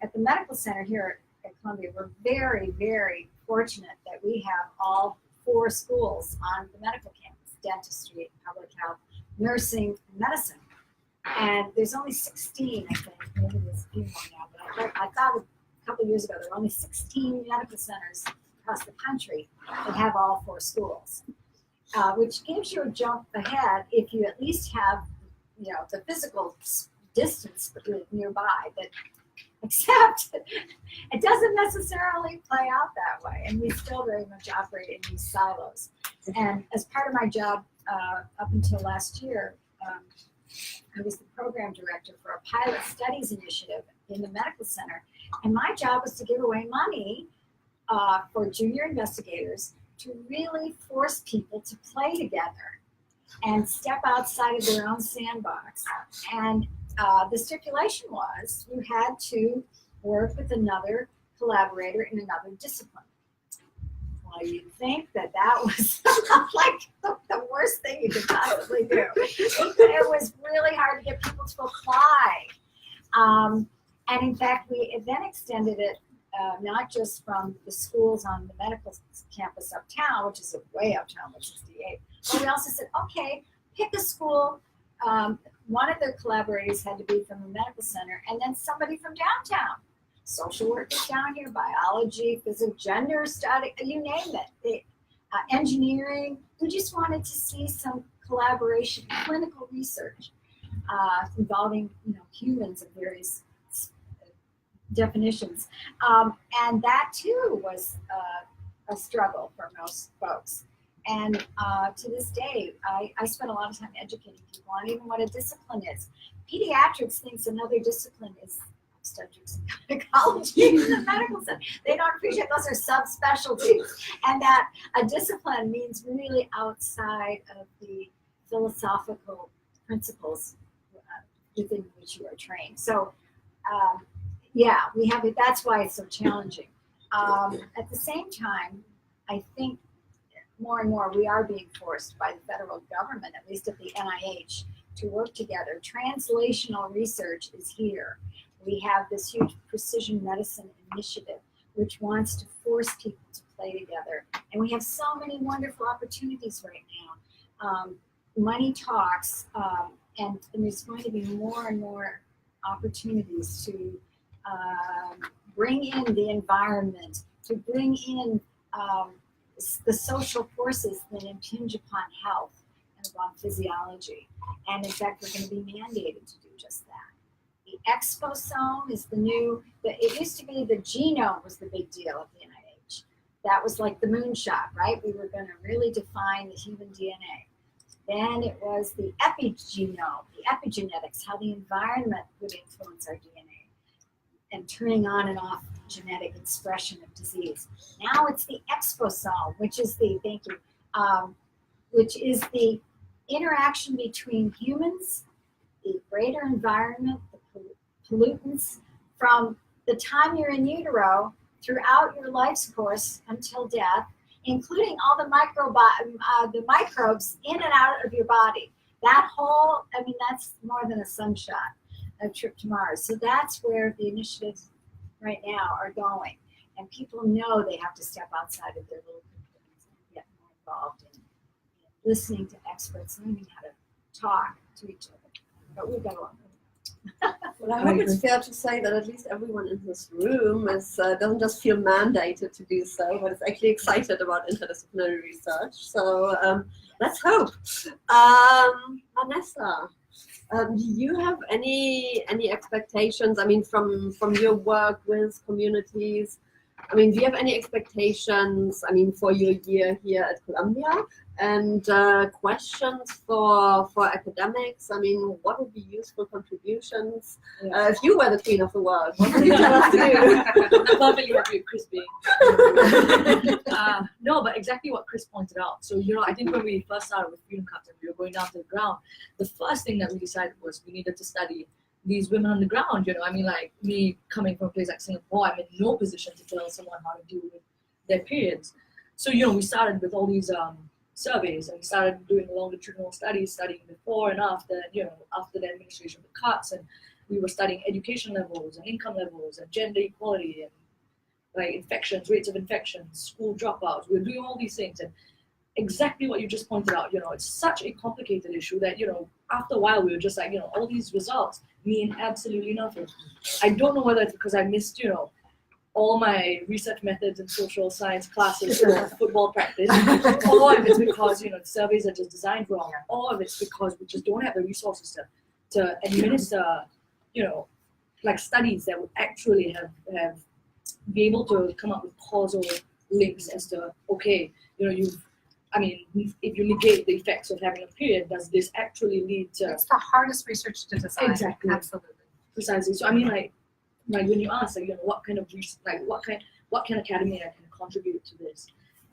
at the medical center here at Columbia, we're very, very fortunate that we have all 4 schools on the medical campus: dentistry, public health, nursing, and medicine. And there's only 16, I think, maybe there's a few more now, but I thought a couple of years ago there were only 16 medical centers across the country that have all 4 schools, which gives you a jump ahead if you at least have, the physical distance nearby. But except it doesn't necessarily play out that way, and we still very much operate in these silos. And as part of my job up until last year, I was the program director for a pilot studies initiative in the medical center, and my job was to give away money for junior investigators to really force people to play together and step outside of their own sandbox. And the stipulation was you had to work with another collaborator in another discipline. Well, you'd think that was like the worst thing you could possibly do. It was really hard to get people to apply. And in fact, we then extended it not just from the schools on the medical campus uptown, which is way uptown, which is 68, but we also said, okay, pick a school. One of the collaborators had to be from the medical center, and then somebody from downtown. Social workers down here, biology, physics, gender study, you name it. Engineering. We just wanted to see some collaboration, clinical research involving humans of various definitions, and that too was a struggle for most folks. And to this day, I spend a lot of time educating people on even what a discipline is. Pediatrics thinks another discipline is obstetrics and gynecology in the medical center. They don't appreciate those are subspecialties, and that a discipline means really outside of the philosophical principles within which you are trained. So, we have it. That's why it's so challenging. At the same time, I think more and more we are being forced by the federal government, at least at the NIH, to work together. Translational research is here. We have this huge precision medicine initiative, which wants to force people to play together. And we have so many wonderful opportunities right now. Money talks, and there's going to be more and more opportunities to bring in the environment, to bring in the social forces that impinge upon health and upon physiology. And in fact, we're going to be mandated to do just that. The exposome is the new, it used to be the genome was the big deal at the NIH. That was like the moonshot, right? We were going to really define the human DNA. Then it was the epigenome, the epigenetics, how the environment would influence our DNA and turning on and off genetic expression of disease. Now it's the exposome, which is the, thank you, which is the interaction between humans, the greater environment, the pollutants, from the time you're in utero throughout your life's course until death, including all the microbes in and out of your body. That whole, I mean, that's more than a sunshot, a trip to Mars. So that's where the initiatives right now are going. And people know they have to step outside of their little communities and get more involved in listening to experts, learning how to talk to each other. But we've got a lot. Well, I hope it's fair to say that at least everyone in this room is doesn't just feel mandated to do so, but is actually excited about interdisciplinary research. So let's hope. Vanessa, do you have any expectations? I mean, from your work with communities, I mean, do you have any expectations? I mean, for your year here at Columbia, and questions for academics? I mean, what would be useful contributions if you were the queen of the world? What would you tell us to do? Perfectly happy with Chris being. No, but exactly what Chris pointed out. So, you know, I think when we first started with Freedom Cups and we were going down to the ground, the first thing that we decided was we needed to study these women on the ground. You know, I mean, like me coming from a place like Singapore, I'm in no position to tell someone how to deal with their periods. So, you know, we started with all these surveys, and we started doing longitudinal studies, studying before and after, you know, after the administration of the cuts, and we were studying education levels and income levels and gender equality and like infections, rates of infections, school dropouts. We were doing all these things, and exactly what you just pointed out, you know, it's such a complicated issue that, you know, after a while we were just like, you know, all these results mean absolutely nothing. I don't know whether it's because I missed, you know, all my research methods and social science classes for football practice, or if it's because, you know, the surveys are just designed wrong, or if it's because we just don't have the resources to administer, you know, like studies that would actually have be able to come up with causal links as to, okay, you know, if you negate the effects of having a period, does this actually lead to... It's the hardest research to design. Exactly. Absolutely. Precisely. So I mean, like when you ask, like, you know, what kind of academia can contribute to this?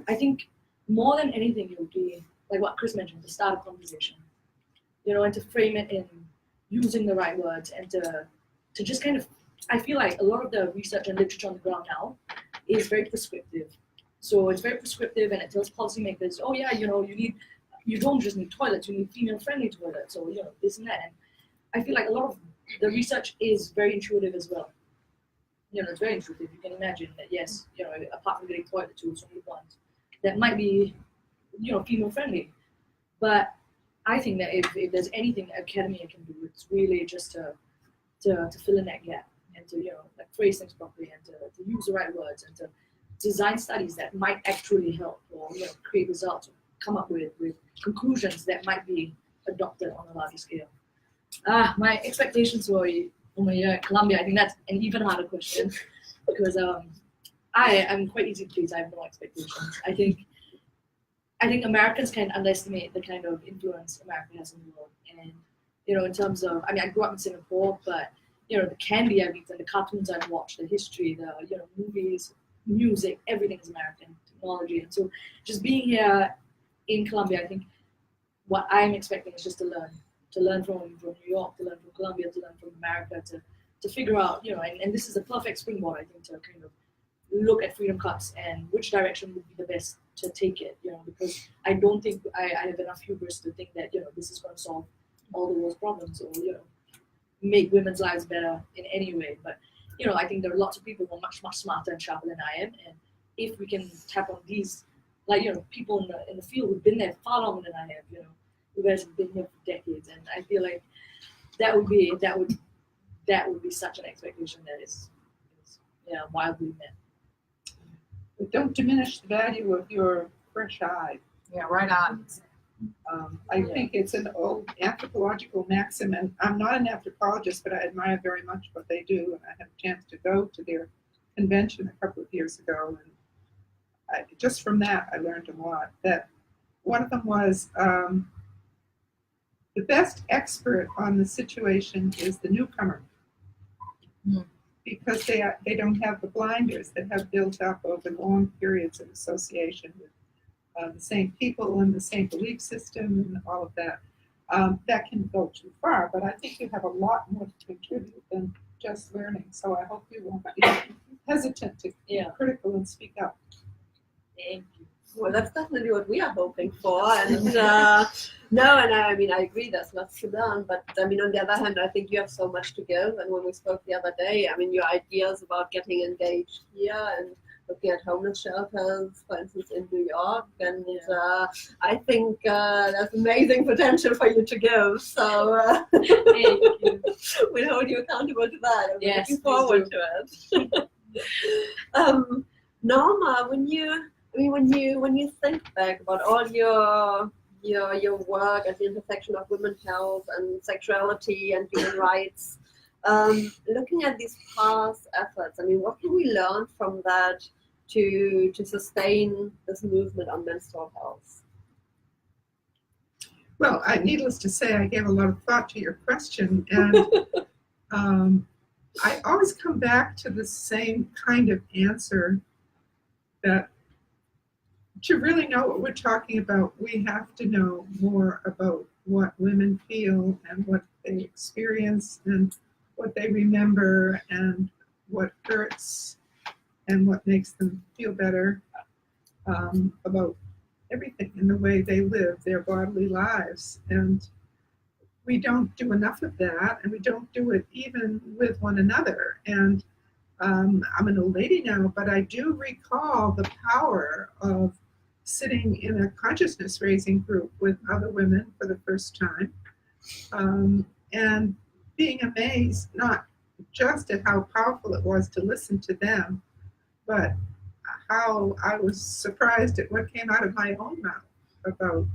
I think more than anything, it would be like what Chris mentioned, to start a conversation, you know, and to frame it in using the right words, and to just kind of, I feel like a lot of the research and literature on the ground now is very prescriptive. So it's very prescriptive, and it tells policymakers, oh yeah, you know, you don't just need toilets, you need female-friendly toilets, or, you know, this and that. And I feel like a lot of the research is very intuitive as well. You know, it's very intuitive. You can imagine that, yes, you know, apart from getting toilet tools, you need ones that might be, you know, female-friendly. But I think that if there's anything that academia can do, it's really just to fill in that gap, and to, you know, like phrase things properly, and to use the right words, and to design studies that might actually help, or, you know, create results, or come up with conclusions that might be adopted on a larger scale. My expectations for my year at Columbia, I think that's an even harder question, because I am quite easy to please. I have no expectations. I think Americans can underestimate the kind of influence America has in the world. And, you know, in terms of, I mean, I grew up in Singapore, but, you know, the candy I've eaten, the cartoons I've watched, the history, the, you know, movies, music, everything is American, technology. And so just being here in Columbia, I think what I'm expecting is just to learn from New York, to learn from Columbia, to learn from America, to figure out, you know, and this is a perfect springboard, I think, to kind of look at Freedom Cups and which direction would be the best to take it, you know, because I don't think I have enough hubris to think that, you know, this is going to solve all the world's problems, or, you know, make women's lives better in any way. But I think there are lots of people who are much smarter and sharper than I am, and if we can tap on these, people in the field who've been there far longer than I have, you guys have been here for decades, and I feel like that would be such an expectation that is wildly met. But don't diminish the value of your fresh eye. Yeah, right on. I think it's an old anthropological maxim, and I'm not an anthropologist, but I admire very much what they do, and I had a chance to go to their convention a couple of years ago, and just from that I learned a lot. That one of them was the best expert on the situation is the newcomer, because they don't have the blinders that have built up over long periods of association with the same people and the same belief system and all of that. That can go too far, but I think you have a lot more to contribute than just learning. So I hope you won't be hesitant to be critical and speak up. Thank you. Well, that's definitely what we are hoping for. And I agree, there's lots to learn. But on the other hand, I think you have so much to give. And when we spoke the other day, your ideas about getting engaged here and looking at homeless shelters, for instance, in New York, and I think there's amazing potential for you to give. So Thank you. we'll hold you accountable to that. I'm Yes, looking forward to it. Norma, when you think back about all your work at the intersection of women's health and sexuality and human rights, looking at these past efforts, what can we learn from that to sustain this movement on menstrual health? Well, needless to say, I gave a lot of thought to your question, and I always come back to the same kind of answer, that to really know what we're talking about, we have to know more about what women feel and what they experience and what they remember and what hurts and what makes them feel better about everything in the way they live their bodily lives. And we don't do enough of that, and we don't do it even with one another. And I'm an old lady now, but I do recall the power of sitting in a consciousness raising group with other women for the first time, and being amazed not just at how powerful it was to listen to them, but how I was surprised at what came out of my own mouth about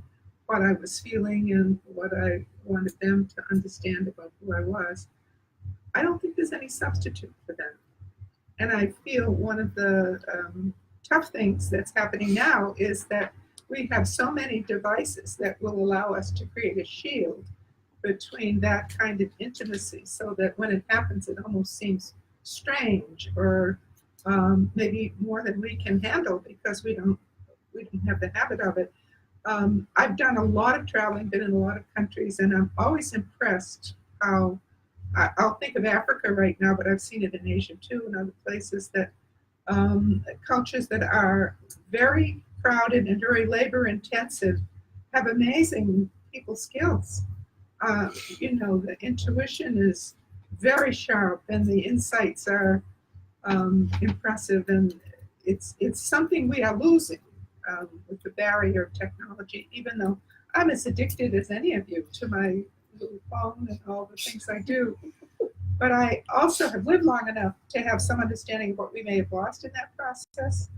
what I was feeling and what I wanted them to understand about who I was. I don't think there's any substitute for that. And I feel one of the tough things that's happening now is that we have so many devices that will allow us to create a shield between that kind of intimacy, so that when it happens, it almost seems strange, or maybe more than we can handle, because we don't have the habit of it. I've done a lot of traveling, been in a lot of countries, and I'm always impressed how, I'll think of Africa right now, but I've seen it in Asia too, and other places, that cultures that are very crowded and very labor intensive have amazing people skills. The intuition is very sharp, and the insights are impressive, and it's something we are losing with the barrier of technology, even though I'm as addicted as any of you to my little phone and all the things I do. But I also have lived long enough to have some understanding of what we may have lost in that process.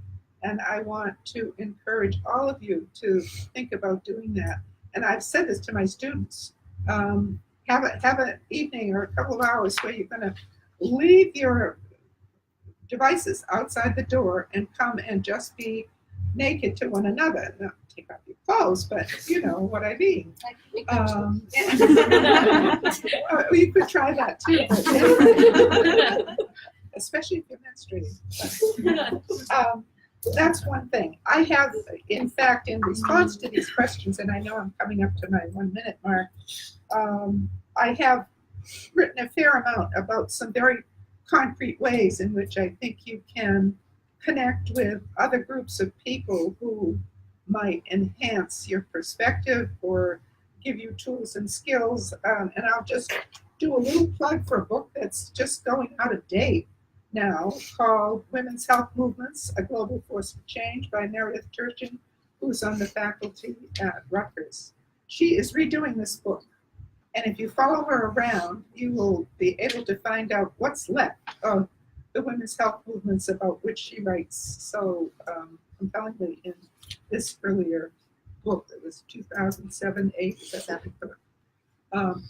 And I want to encourage all of you to think about doing that. And I've said this to my students. Have an evening or a couple of hours where you're going to leave your devices outside the door and come and just be naked to one another. Not take off your clothes, but you know what I mean. You could try that too, especially if you're menstruating. That's one thing. I have, in fact, in response to these questions, and I know I'm coming up to my 1 minute mark, I have written a fair amount about some very concrete ways in which I think you can connect with other groups of people who might enhance your perspective or give you tools and skills. And I'll just do a little plug for a book that's just going out of date now called Women's Health Movements, A Global Force for Change by Meredith Turchin, who's on the faculty at Rutgers. She is redoing this book. And if you follow her around, you will be able to find out what's left of the women's health movements about which she writes so compellingly in this earlier book that was 2007-8.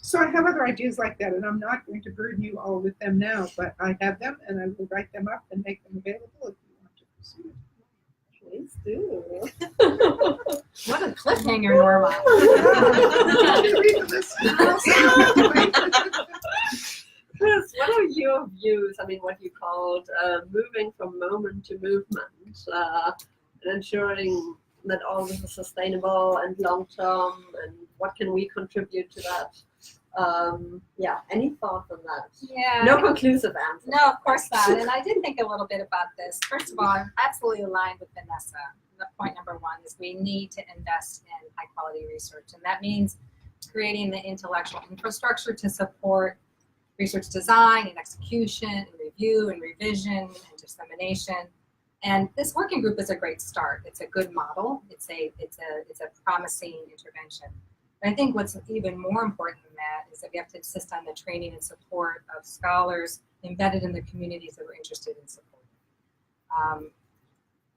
So I have other ideas like that, and I'm not going to burden you all with them now, but I have them, and I will write them up and make them available if you want to pursue it. Please do. What a cliffhanger, Norma. Did you read the list? Chris, what are your views? I mean, what you called moving from moment to movement and ensuring that all this is sustainable and long-term, and what can we contribute to that? Any thoughts on that? Yeah. No conclusive answer. No, of course not. And I did think a little bit about this. First of all, I'm absolutely aligned with Vanessa. The point number one is we need to invest in high quality research. And that means creating the intellectual infrastructure to support research design and execution and review and revision and dissemination. And this working group is a great start. It's a good model. It's a promising intervention. And I think what's even more important than that is that we have to insist on the training and support of scholars embedded in the communities that we're interested in supporting.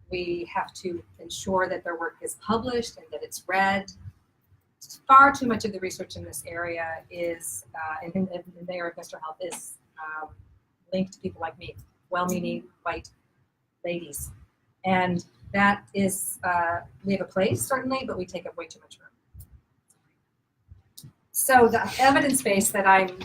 We have to ensure that their work is published and that it's read. Far too much of the research in this area is, in the area of menstrual health, is linked to people like me, well-meaning white ladies. And that is, we have a place, certainly, but we take up way too much room. So the evidence base that I'm,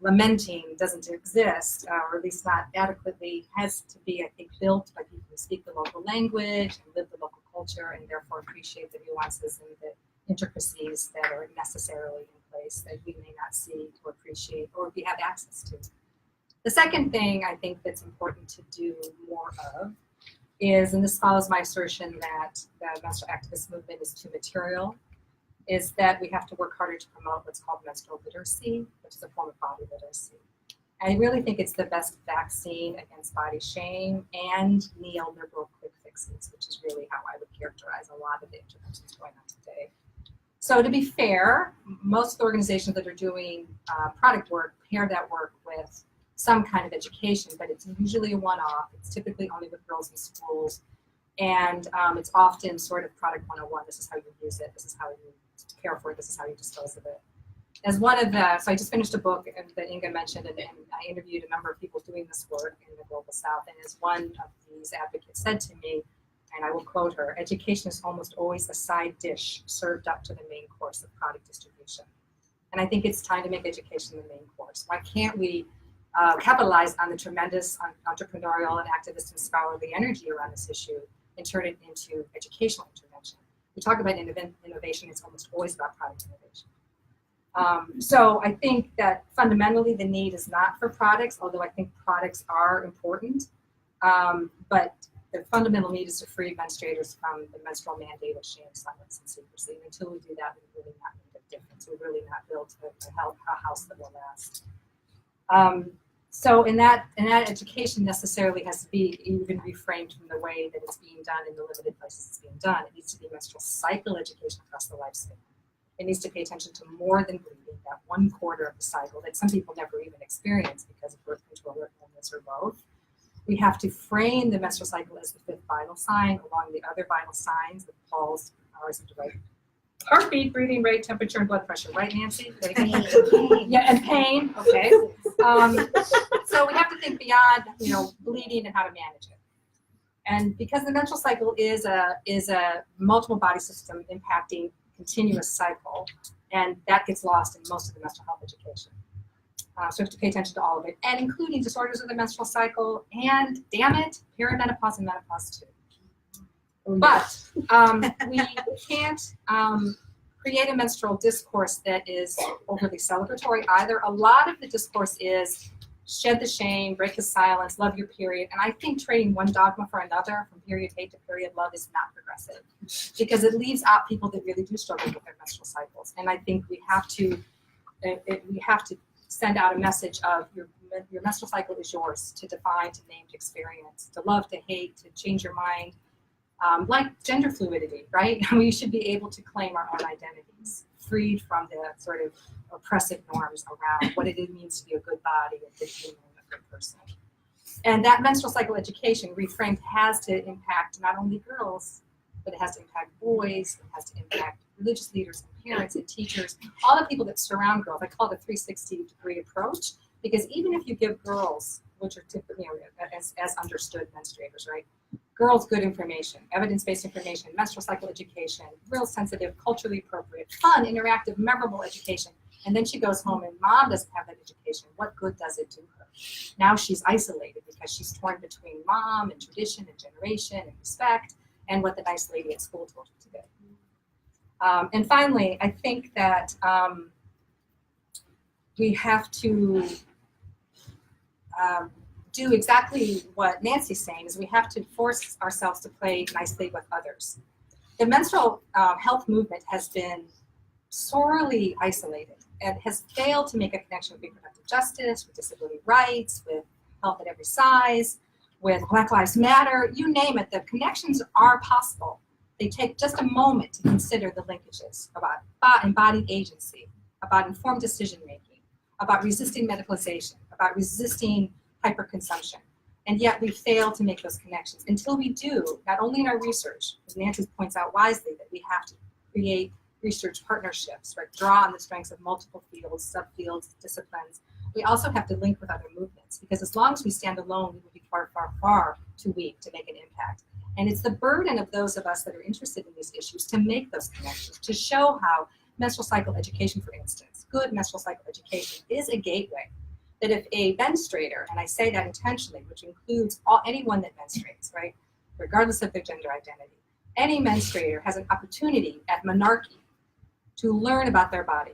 lamenting doesn't exist, or at least not adequately, has to be, I think, built by people who speak the local language and live the local culture and therefore appreciate the nuances and the intricacies that are necessarily in place that we may not see or appreciate or we have access to. The second thing I think that's important to do more of is, and this follows my assertion that the menstrual activist movement is too material, is that we have to work harder to promote what's called menstrual literacy, which is a form of body literacy. And I really think it's the best vaccine against body shame and neoliberal quick fixes, which is really how I would characterize a lot of the interventions going on today. So to be fair, most of the organizations that are doing product work pair that work with some kind of education, but it's usually a one-off. It's typically only with girls in schools. And it's often sort of product 101. This is how you use it. This is how you care for it. This is how you dispose of it. As one of the, so I just finished a book that Inga mentioned, and I interviewed a number of people doing this work in the Global South. And as one of these advocates said to me, and I will quote her, education is almost always a side dish served up to the main course of product distribution. And I think it's time to make education the main course. Why can't we capitalize on the tremendous entrepreneurial and activist and scholarly energy around this issue and turn it into educational intervention? We talk about innovation, it's almost always about product innovation. So I think that fundamentally the need is not for products, although I think products are important, but the fundamental need is to free menstruators from the menstrual mandate of shame, silence, and secrecy. And until we do that, we're really not making a difference. We're really not built a house that will last. So in that education necessarily has to be even reframed from the way that it's being done in the limited places it's being done. It needs to be menstrual cycle education across the lifespan. It needs to pay attention to more than bleeding, that 1/4 of the cycle that some people never even experience because of birth control or illness or both. We have to frame the menstrual cycle as the 5th vital sign along the other vital signs, the pulse, hours of right. Heartbeat, breathing rate, temperature, and blood pressure, right, Nancy? Pain. Yeah, and pain. Okay. So we have to think beyond, bleeding and how to manage it. And because the menstrual cycle is a multiple body system impacting continuous cycle, and that gets lost in most of the menstrual health education. So we have to pay attention to all of it, and including disorders of the menstrual cycle, and damn it, perimenopause and menopause too. But we can't create a menstrual discourse that is overly celebratory either. A lot of the discourse is shed the shame, break the silence, love your period. And I think trading one dogma for another, from period hate to period love, is not progressive because it leaves out people that really do struggle with their menstrual cycles. And I think we have to send out a message of your menstrual cycle is yours to define, to name, to experience, to love, to hate, to change your mind. Like gender fluidity, right? We should be able to claim our own identities, freed from the sort of oppressive norms around what it means to be a good body, a good human, a good person. And that menstrual cycle education, reframed, has to impact not only girls, but it has to impact boys, it has to impact religious leaders and parents and teachers, all the people that surround girls. I call it a 360-degree approach, because even if you give girls, which are typically as understood menstruators, right? Girls good information, evidence-based information, menstrual cycle education, real sensitive, culturally appropriate, fun, interactive, memorable education. And then she goes home and mom doesn't have that education. What good does it do her? Now she's isolated because she's torn between mom and tradition and generation and respect and what the nice lady at school told her to do. And finally, I think that we have to do exactly what Nancy's saying, is we have to force ourselves to play nicely with others. The menstrual health movement has been sorely isolated and has failed to make a connection with reproductive justice, with disability rights, with health at every size, with Black Lives Matter, you name it. The connections are possible. They take just a moment to consider the linkages about embodied agency, about informed decision-making, about resisting medicalization, about resisting hyperconsumption. And yet we fail to make those connections. Until we do, not only in our research, as Nancy points out wisely, that we have to create research partnerships, right? Draw on the strengths of multiple fields, subfields, disciplines. We also have to link with other movements, because as long as we stand alone, we will be far, far, far too weak to make an impact. And it's the burden of those of us that are interested in these issues to make those connections, to show how menstrual cycle education, for instance, good menstrual cycle education is a gateway. That if a menstruator, and I say that intentionally, which includes anyone that menstruates, right, regardless of their gender identity, any menstruator has an opportunity at Menarche to learn about their body.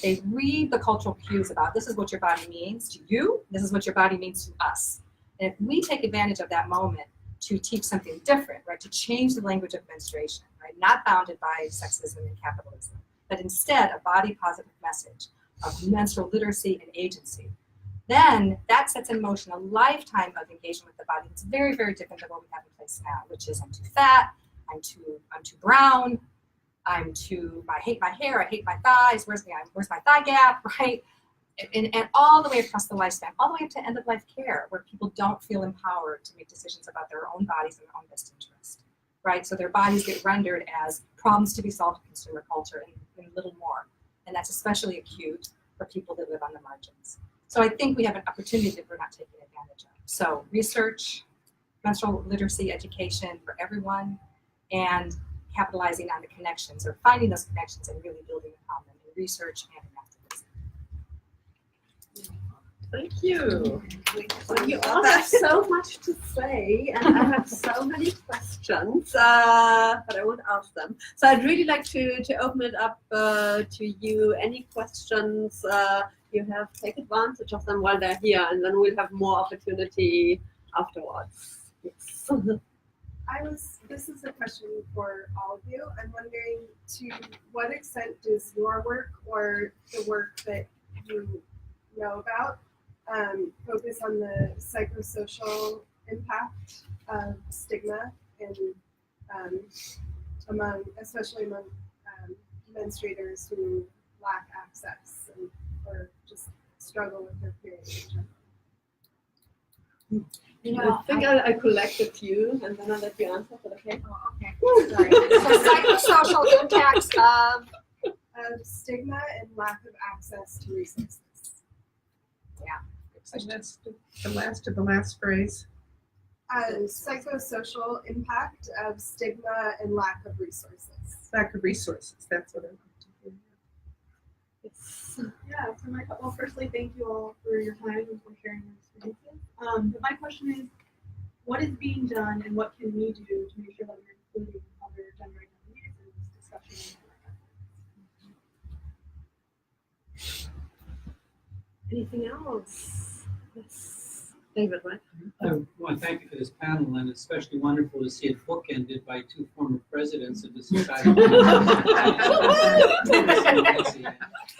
They read the cultural cues about this is what your body means to you, this is what your body means to us. And if we take advantage of that moment to teach something different, right, to change the language of menstruation, right, not bounded by sexism and capitalism, but instead a body positive message of menstrual literacy and agency, then that sets in motion a lifetime of engagement with the body. It's very, very different than what we have in place now, which is I'm too fat, I'm too brown, I hate my hair, I hate my thighs, where's my thigh gap, right? And all the way across the lifespan, all the way up to end of life care, where people don't feel empowered to make decisions about their own bodies and their own best interest, right? So their bodies get rendered as problems to be solved in consumer culture and little more. And that's especially acute for people that live on the margins. So I think we have an opportunity that we're not taking advantage of. So research, menstrual literacy education for everyone, and capitalizing on the connections, or finding those connections and really building upon them in research and in activism. Thank you. Well, you all have so much to say, and I have so many questions, but I won't ask them. So I'd really like to open it up to you. Any questions you have, take advantage of them while they're here, and then we'll have more opportunity afterwards. Yes. This is a question for all of you. I'm wondering, to what extent does your work or the work that you know about focus on the psychosocial impact of stigma especially among menstruators who lack access or just struggle with their period in general? You know, I think I collect a few, and then I'll let you answer, but okay? Oh, okay. Sorry. So psychosocial impacts Of stigma and lack of access to resources. And that's the last phrase. Psychosocial impact of stigma and lack of resources. Lack of resources, that's what I want to hear. Yeah, well, firstly, thank you all for your time and for sharing your experiences. But my question is, what is being done and what can we do to make sure that we're including other gender identities in this discussion? Anything else? Yes. David, right? I want to thank you for this panel, and it's especially wonderful to see it bookended by two former presidents of the society,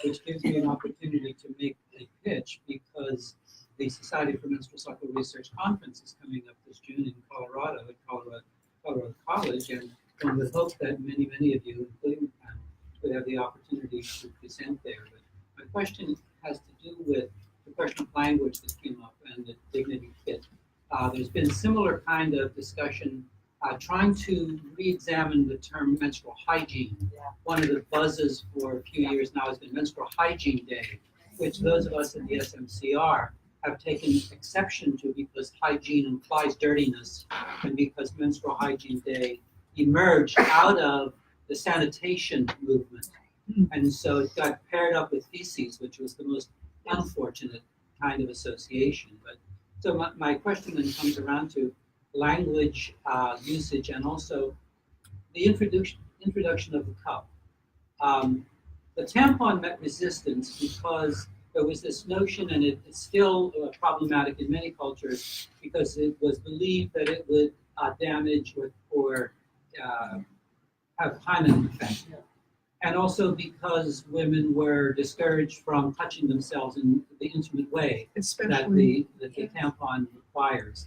which gives me an opportunity to make a pitch because the Society for Menstrual Cycle Research Conference is coming up this June in Colorado at Colorado College, and one would hope that many of you, including the panel, would have the opportunity to present there. But my question has to do with the question of language that came up and the dignity kit. There's been similar kind of discussion trying to re-examine the term menstrual hygiene. Yeah. One of the buzzes for a few years now has been Menstrual Hygiene Day, which those of us in the SMCR have taken exception to because hygiene implies dirtiness and because Menstrual Hygiene Day emerged out of the sanitation movement. And so it got paired up with feces, which was the most unfortunate kind of association. But so my question then comes around to language usage and also the introduction of the cup. The tampon met resistance because there was this notion, and it's still problematic in many cultures, because it was believed that it would damage or have hymen effect. And also because women were discouraged from touching themselves in the intimate way that the tampon requires.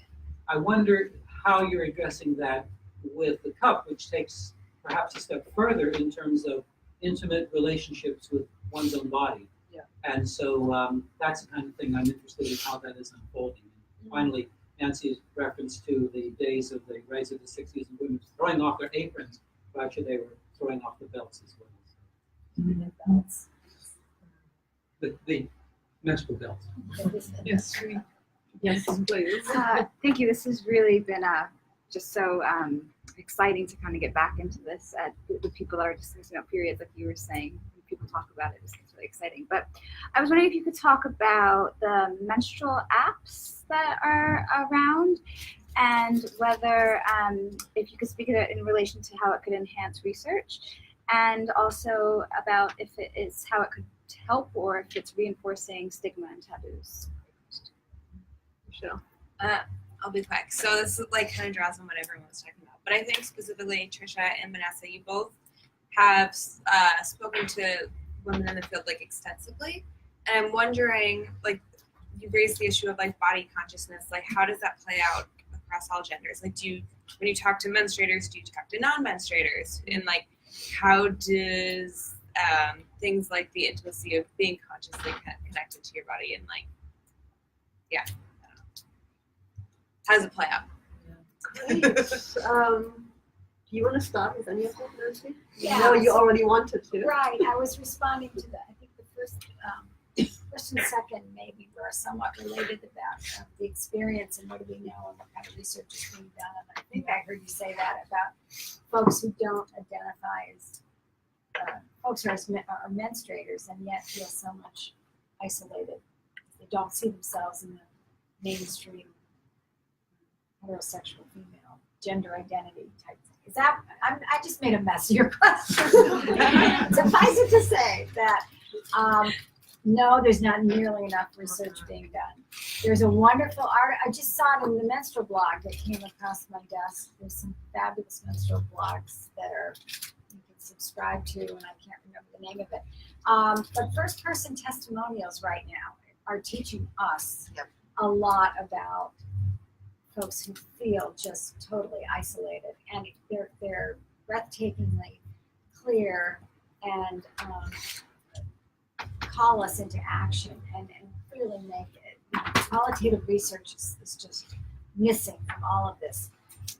I wonder how you're addressing that with the cup, which takes perhaps a step further in terms of intimate relationships with one's own body. Yeah. And so that's the kind of thing I'm interested in how that is unfolding. And finally, Nancy's reference to the days of the rise of the 60s and women throwing off their aprons, but actually they were throwing off the belts as well. Belts. The menstrual belt. Yes. Yes, please. Thank you. This has really been just so exciting to kind of get back into this. The people that are discussing about periods, like you were saying, when people talk about it, it's really exciting. But I was wondering if you could talk about the menstrual apps that are around, and whether if you could speak of it in relation to how it could enhance research, and also about if it is how it could help or if it's reinforcing stigma and taboos. Sure. I'll be quick. So this is like kind of draws on what everyone was talking about. But I think specifically Trisha and Vanessa, you both have spoken to women in the field like extensively. And I'm wondering, like, you raised the issue of like body consciousness. Like, how does that play out across all genders? Like, when you talk to menstruators, do you talk to non-menstruators? And like, how does things like the intimacy of being consciously connected to your body and like, yeah. How does it play out? Great. Do you want to start with any of that, Nancy? Yeah. No, you already wanted to. Right, I was responding to that. I think the first and second maybe were somewhat related about the experience and what do we know and what kind of research is being done. And I think I heard you say that about folks who don't identify as folks who are menstruators and yet feel so much isolated. They don't see themselves in the mainstream heterosexual female gender identity type thing. Is that, I just made a mess of your question. Suffice it to say that no, there's not nearly enough research being done. There's a wonderful art, I just saw it in the menstrual blog that came across my desk. There's some fabulous menstrual blogs that you can subscribe to, and I can't remember the name of it. But first person testimonials right now are teaching us a lot about folks who feel just totally isolated, and they're breathtakingly clear and call us into action and clearly make it. Qualitative research is just missing from all of this.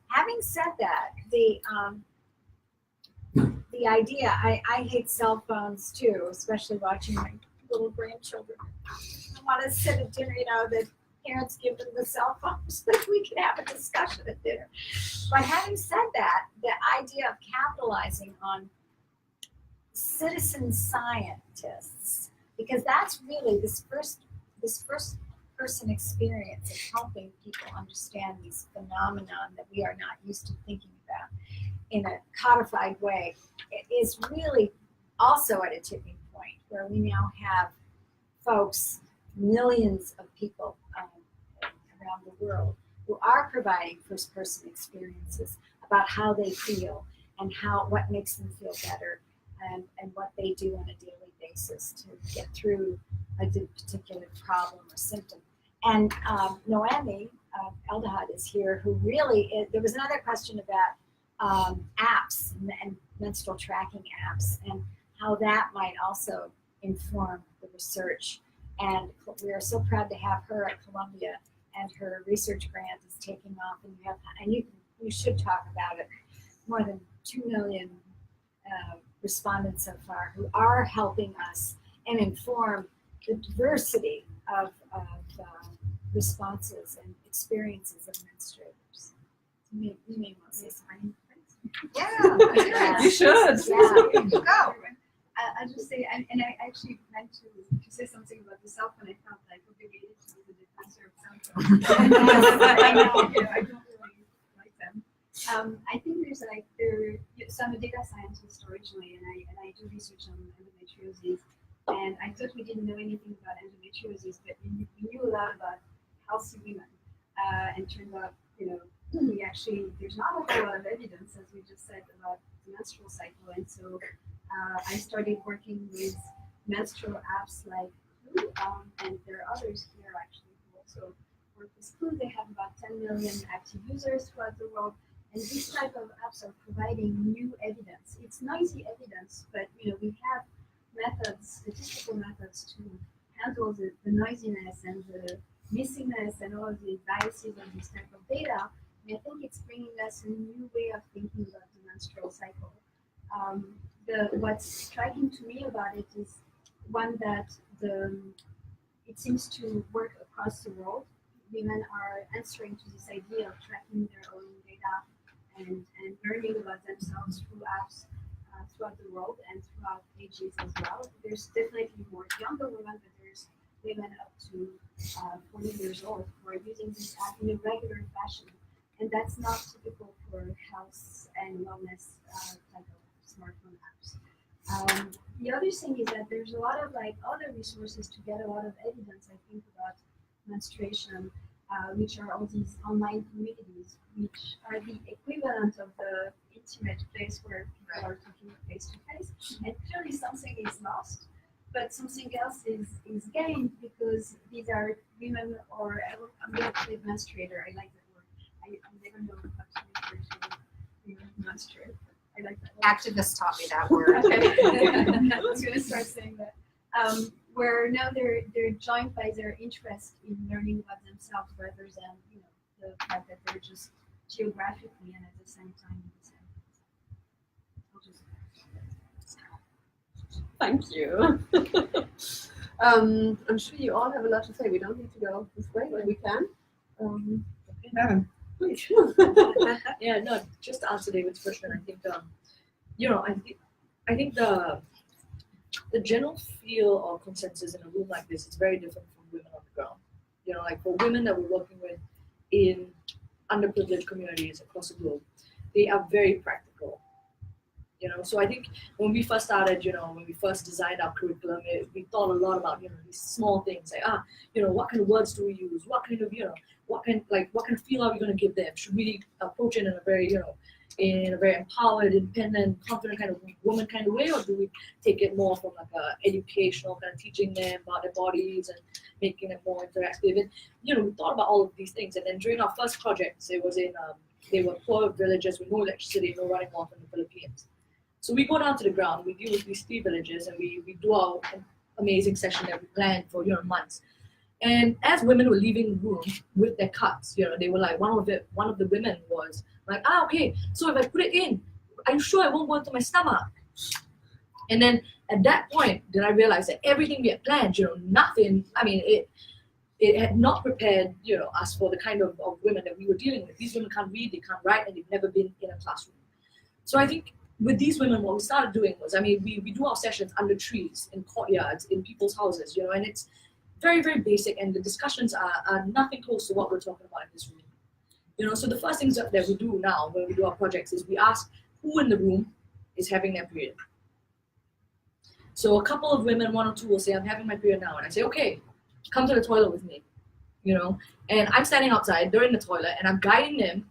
Having said that, the idea, I hate cell phones too, especially watching my little grandchildren. I want to sit at dinner, the parents give them the cell phones so that we can have a discussion at dinner. But having said that, the idea of capitalizing on citizen scientists, because that's really this first person experience of helping people understand these phenomenon that we are not used to thinking about in a codified way, is really also at a tipping point where we now have folks, millions of people around the world who are providing first-person experiences about how they feel and what makes them feel better and what they do on a daily basis to get through a particular problem or symptom. And Noemi Eldahad is here, who really, there was another question about apps and menstrual tracking apps and how that might also inform the research. And we are so proud to have her at Columbia, and her research grant is taking off. And you should talk about it. More than 2 million respondents so far who are helping us and inform the diversity of responses and experiences of menstruators. You may want to say something. Yeah, You should. Yeah. go. I'll just say, and I actually meant to say something about the cell phone. I felt like obligated to be the defensor of cell phones. I know, I don't really like them. I think so I'm a data scientist originally, and I do research on endometriosis. And I thought we didn't know anything about endometriosis, but we knew a lot about healthy women. And turned out, there's not a whole lot of evidence, as we just said, about the menstrual cycle. And so I started working with menstrual apps like Clue, and there are others here actually who also work with Clue. They have about 10 million active users throughout the world. And these type of apps are providing new evidence. It's noisy evidence, but we have methods, statistical methods to handle the noisiness and the missingness and all of the biases of this type of data. And I think it's bringing us a new way of thinking about the menstrual cycle. What's striking to me about it is one that it seems to work across the world. Women are answering to this idea of tracking their own data and learning about themselves through apps throughout the world and throughout ages as well. There's definitely more younger women, but there's women up to 40 years old who are using this app in a regular fashion. And that's not typical for health and wellness type of smartphone apps. The other thing is that there's a lot of other resources to get a lot of evidence, I think, about menstruation, which are all these online communities, which are the equivalent of the intimate place where people are talking face to face. And clearly something is lost, but something else is gained because these are women, or I'm going to say menstruator. I like that word. I never know how to refer to menstruate. I like that word. Activists taught me that word. Okay. I was going to start saying that. Where now they're joined by their interest in learning about themselves rather than the fact that they're just geographically and at the same time in the same place. Thank you. I'm sure you all have a lot to say. We don't need to go this way, but we can. Madam. Please. Yeah, no, just to answer David's question, I think, I think the general feel or consensus in a room like this is very different from women on the ground. Like for women that we're working with in underprivileged communities across the globe, they are very practical. So I think when we first started, when we first designed our curriculum, we thought a lot about, these small things like, what kind of words do we use? What kind of, what kind of feel are we going to give them? Should we approach it in a very, in a very empowered, independent, confident kind of woman kind of way, or do we take it more from like a educational kind of teaching them about their bodies and making it more interactive? And we thought about all of these things. And then during our first projects, it was in they were poor villages with no electricity, no running water in the Philippines. So we go down to the ground, we deal with these 3 villages, and we do our amazing session that we planned for months. And as women were leaving the room with their cuts, they were like, one of the women was like, okay, so if I put it in, are you sure it won't go into my stomach? And then at that point, did I realize that everything we had planned, nothing, it had not prepared, us for the kind of women that we were dealing with. These women can't read, they can't write, and they've never been in a classroom. So I think with these women, what we started doing was, we do our sessions under trees, in courtyards, in people's houses, and it's very, very basic, and the discussions are nothing close to what we're talking about in this room. So the first things that we do now when we do our projects is we ask who in the room is having their period. So a couple of women, 1 or 2, will say, I'm having my period now. And I say, okay, come to the toilet with me, And I'm standing outside, they're in the toilet, and I'm guiding them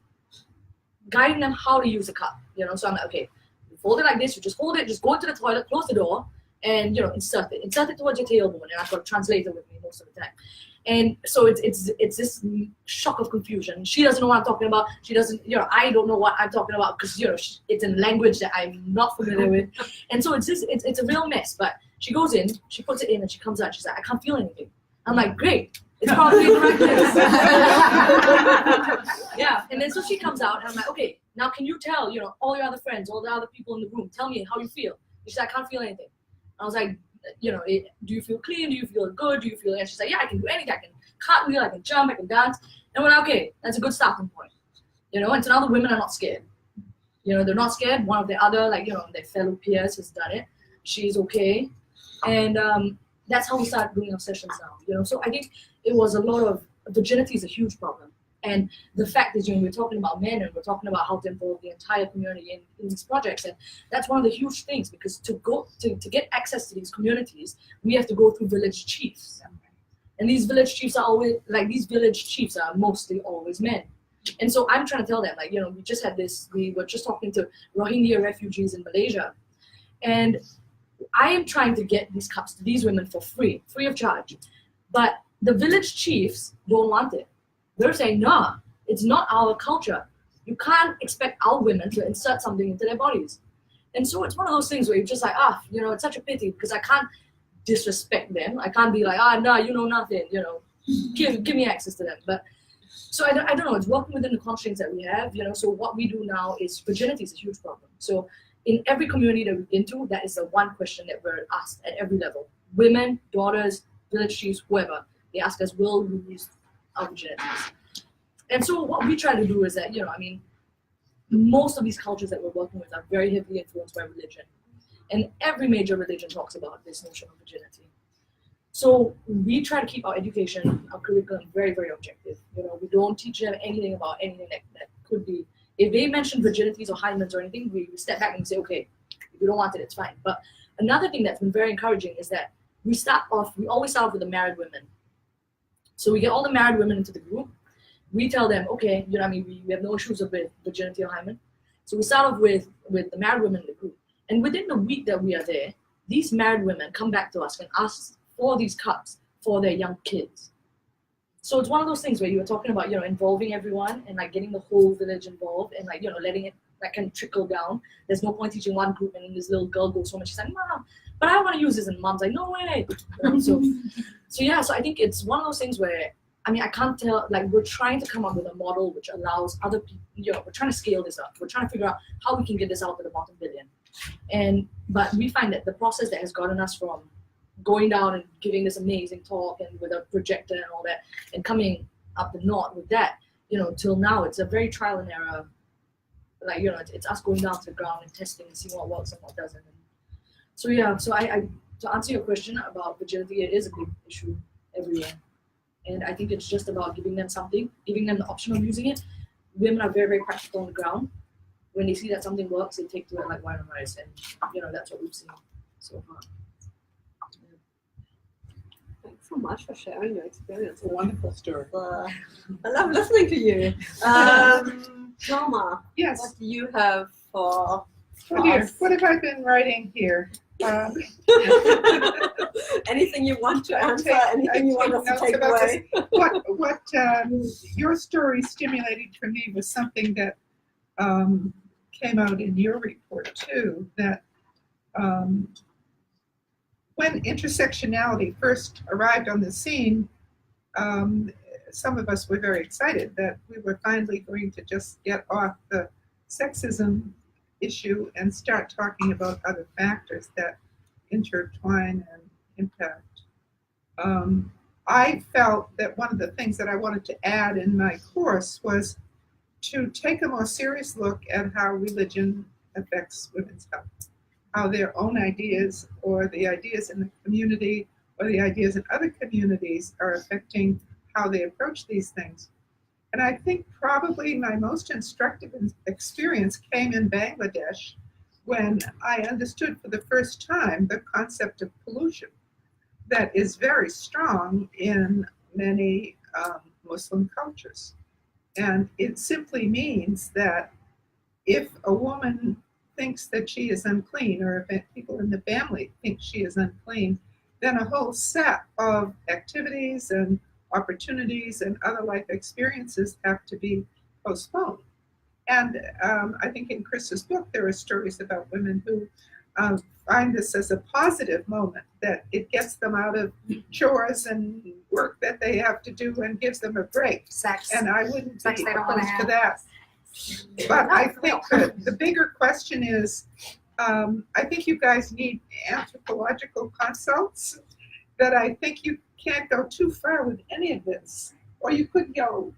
how to use a cup, So I'm like, okay, you fold it like this, you just hold it, just go into the toilet, close the door, and insert it towards your tailbone, and I've got a translator with me most of the time. And so it's this shock of confusion. She doesn't know what I'm talking about. She doesn't, I don't know what I'm talking about because it's in language that I'm not familiar with. And so it's a real mess. But she goes in, she puts it in, and she comes out. She's like, I can't feel anything. I'm like, great. It's probably the right place. Yeah. And then so she comes out, and I'm like, okay, now can you tell, all your other friends, all the other people in the room, tell me how you feel. She's like, I can't feel anything. I was like, do you feel clean? Do you feel good? Do you feel? And she's like, yeah, I can do anything. I can cartwheel, I can jump, I can dance. And we're like, okay, that's a good starting point. And so now the women are not scared. They're not scared. One of the other, their fellow peers has done it. She's okay. And that's how we start doing our sessions now. So I think it was a lot of virginity is a huge problem. And the fact is, we're talking about men and we're talking about how to involve the entire community in these projects. And that's one of the huge things, because to get access to these communities, we have to go through village chiefs. And these village chiefs are mostly always men. And so I'm trying to tell them, we just had this, we were just talking to Rohingya refugees in Malaysia. And I am trying to get these cups to these women for free of charge. But the village chiefs don't want it. They're saying, nah, it's not our culture. You can't expect our women to insert something into their bodies. And so it's one of those things where you're just like, it's such a pity because I can't disrespect them. I can't be like, no, you know nothing, give me access to them. But so I don't know, it's working within the constraints that we have, so what we do now is virginity is a huge problem. So in every community that we've been to, that is the one question that we're asked at every level. Women, daughters, village chiefs, whoever, they ask us, will we use our virginities? And so what we try to do is that, most of these cultures that we're working with are very heavily influenced by religion. And every major religion talks about this notion of virginity. So we try to keep our education, our curriculum very, very objective. We don't teach them anything about anything that could be. If they mention virginities or hymens or anything, we step back and say, okay, if you don't want it, it's fine. But another thing that's been very encouraging is that we always start off with the married women. So we get all the married women into the group. We tell them, okay, we have no issues with virginity or hymen. So we start off with the married women in the group. And within the week that we are there, these married women come back to us and ask for these cups for their young kids. So it's one of those things where you were talking about, involving everyone and getting the whole village involved and letting it kind of trickle down. There's no point teaching one group and then this little girl goes home and she's like, Mom, but I want to use this, and Mom's like, no way. So I think it's one of those things where I can't tell, we're trying to come up with a model which allows other people, we're trying to scale this up. We're trying to figure out how we can get this out to the bottom billion. But we find that the process that has gotten us from going down and giving this amazing talk and with a projector and all that, and coming up the north with that, till now, it's a very trial and error. It's us going down to the ground and testing and seeing what works and what doesn't. So I to answer your question about virginity, it is a big issue everywhere. And I think it's just about giving them something, giving them the option of using it. Women are very, very practical on the ground. When they see that something works, they take to it like wine and rice. And, that's what we've seen so far. Thanks so much for sharing your experience. It's a wonderful story. I love listening to you. Norma, Yes. what do you have for us? What have I been writing here? Anything you want to answer, anything you want us to take away? What your story stimulated for me was something that came out in your report too, that when intersectionality first arrived on the scene, some of us were very excited that we were finally going to just get off the sexism issue and start talking about other factors that intertwine and impact. I felt that one of the things that I wanted to add in my course was to take a more serious look at how religion affects women's health, how their own ideas or the ideas in the community or the ideas in other communities are affecting how they approach these things. And I think probably my most instructive experience came in Bangladesh when I understood for the first time the concept of pollution that is very strong in many Muslim cultures. And it simply means that if a woman thinks that she is unclean, or if people in the family think she is unclean, then a whole set of activities and opportunities and other life experiences have to be postponed. And I think in Chris's book, there are stories about women who find this as a positive moment, that it gets them out of chores and work that they have to do and gives them a break. Sex. And I wouldn't Sex be they don't wanna opposed to have. that. But I think that the bigger question is, I think you guys need anthropological consults, that I think you can't go too far with any of this. Or you could go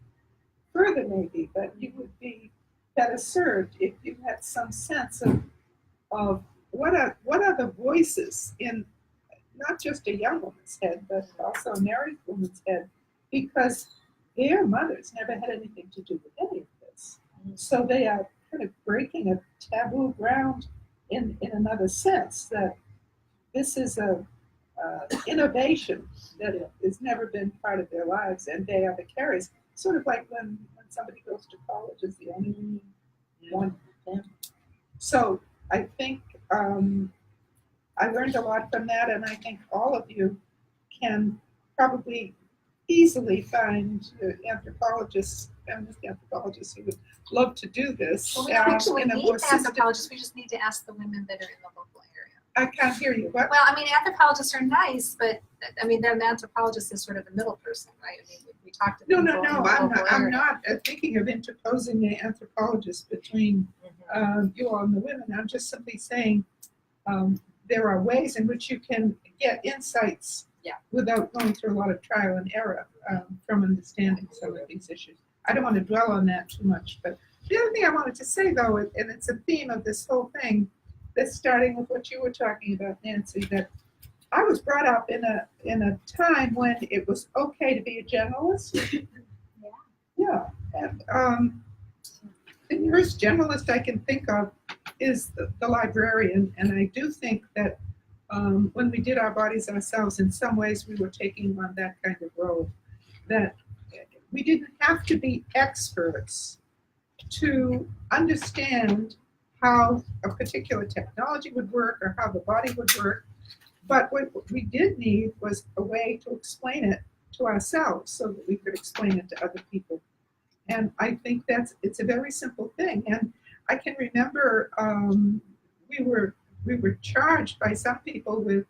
further maybe, but you would be better served if you had some sense of what are the voices in not just a young woman's head, but also a married woman's head, because their mothers never had anything to do with any of this. So they are kind of breaking a taboo ground in another sense, that this is a innovation that has never been part of their lives, and they are the carriers. Sort of like when somebody goes to college is the only one. So I think I learned a lot from that, and I think all of you can probably easily find anthropologists, feminist anthropologists who would love to do this. Well, we don't actually in a need more system- anthropologists, we just need to ask the women that are in the local area. I can't hear you. What? Well, I mean, anthropologists are nice, but I mean, then the anthropologist is sort of the middle person, right? I mean, we talked to No, people in the I'm local I'm area. not thinking of interposing the anthropologist between you all and the women. I'm just simply saying there are ways in which you can get insights without going through a lot of trial and error from understanding some of these issues. I don't want to dwell on that too much, but the other thing I wanted to say, though, and it's a theme of this whole thing, that's starting with what you were talking about, Nancy, that I was brought up in a time when it was okay to be a generalist. Yeah. And the nearest generalist I can think of is the librarian, and I do think that when we did Our Bodies Ourselves, in some ways we were taking on that kind of role, that we didn't have to be experts to understand how a particular technology would work or how the body would work. But what we did need was a way to explain it to ourselves so that we could explain it to other people. And I think it's a very simple thing. And I can remember we were charged by some people with,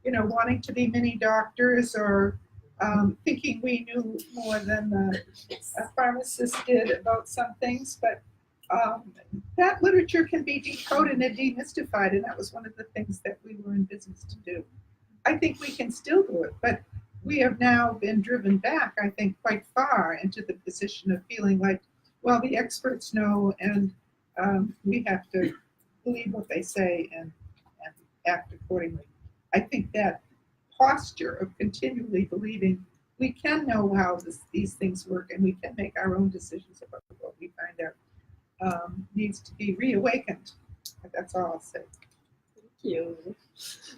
wanting to be mini doctors or thinking we knew more than a pharmacist did about some things. But that literature can be decoded and demystified, and that was one of the things that we were in business to do. I think we can still do it, but we have now been driven back, I think, quite far into the position of feeling like, well, the experts know, and we have to believe what they say and act accordingly. I think that posture of continually believing we can know how these things work and we can make our own decisions about what we find out needs to be reawakened. That's all I'll say. Thank you.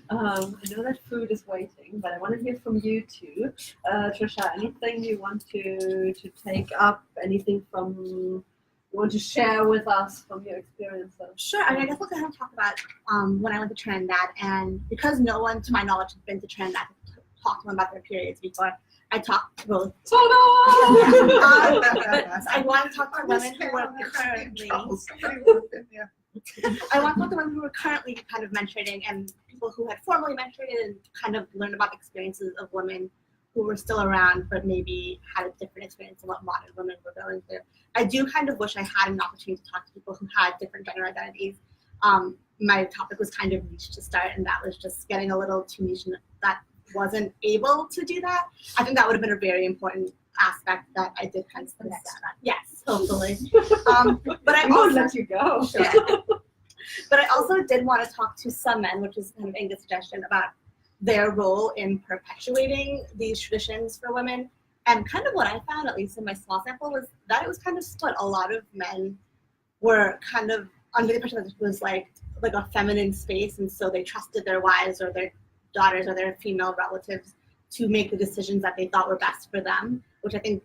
I know that food is waiting, but I want to hear from you too. Trisha, anything you want to take up? Anything you want to share with us from your experiences? Sure. I mean, I guess we'll kind of talk about when I went to Trinidad, and because no one, to my knowledge, had been to Trinidad to talk to them about their periods before, I talked to both. But I want to talk to women who were currently. I want to talk to women who were currently kind of menstruating and people who had formerly menstruated and kind of learned about experiences of women who were still around but maybe had a different experience than what modern women were going through. I do kind of wish I had an opportunity to talk to people who had different gender identities. My topic was kind of niche to start, and that was just getting a little too niche, and that wasn't able to do that. I think that would have been a very important aspect that I did kind of miss out on. Yes, hopefully. But I won't also let you go. Yeah. But I also did want to talk to some men, which is kind of Inga's suggestion, about their role in perpetuating these traditions for women. And kind of what I found, at least in my small sample, was that it was kind of split. A lot of men were kind of under the impression that it was like a feminine space, and so they trusted their wives or their daughters or their female relatives to make the decisions that they thought were best for them, which I think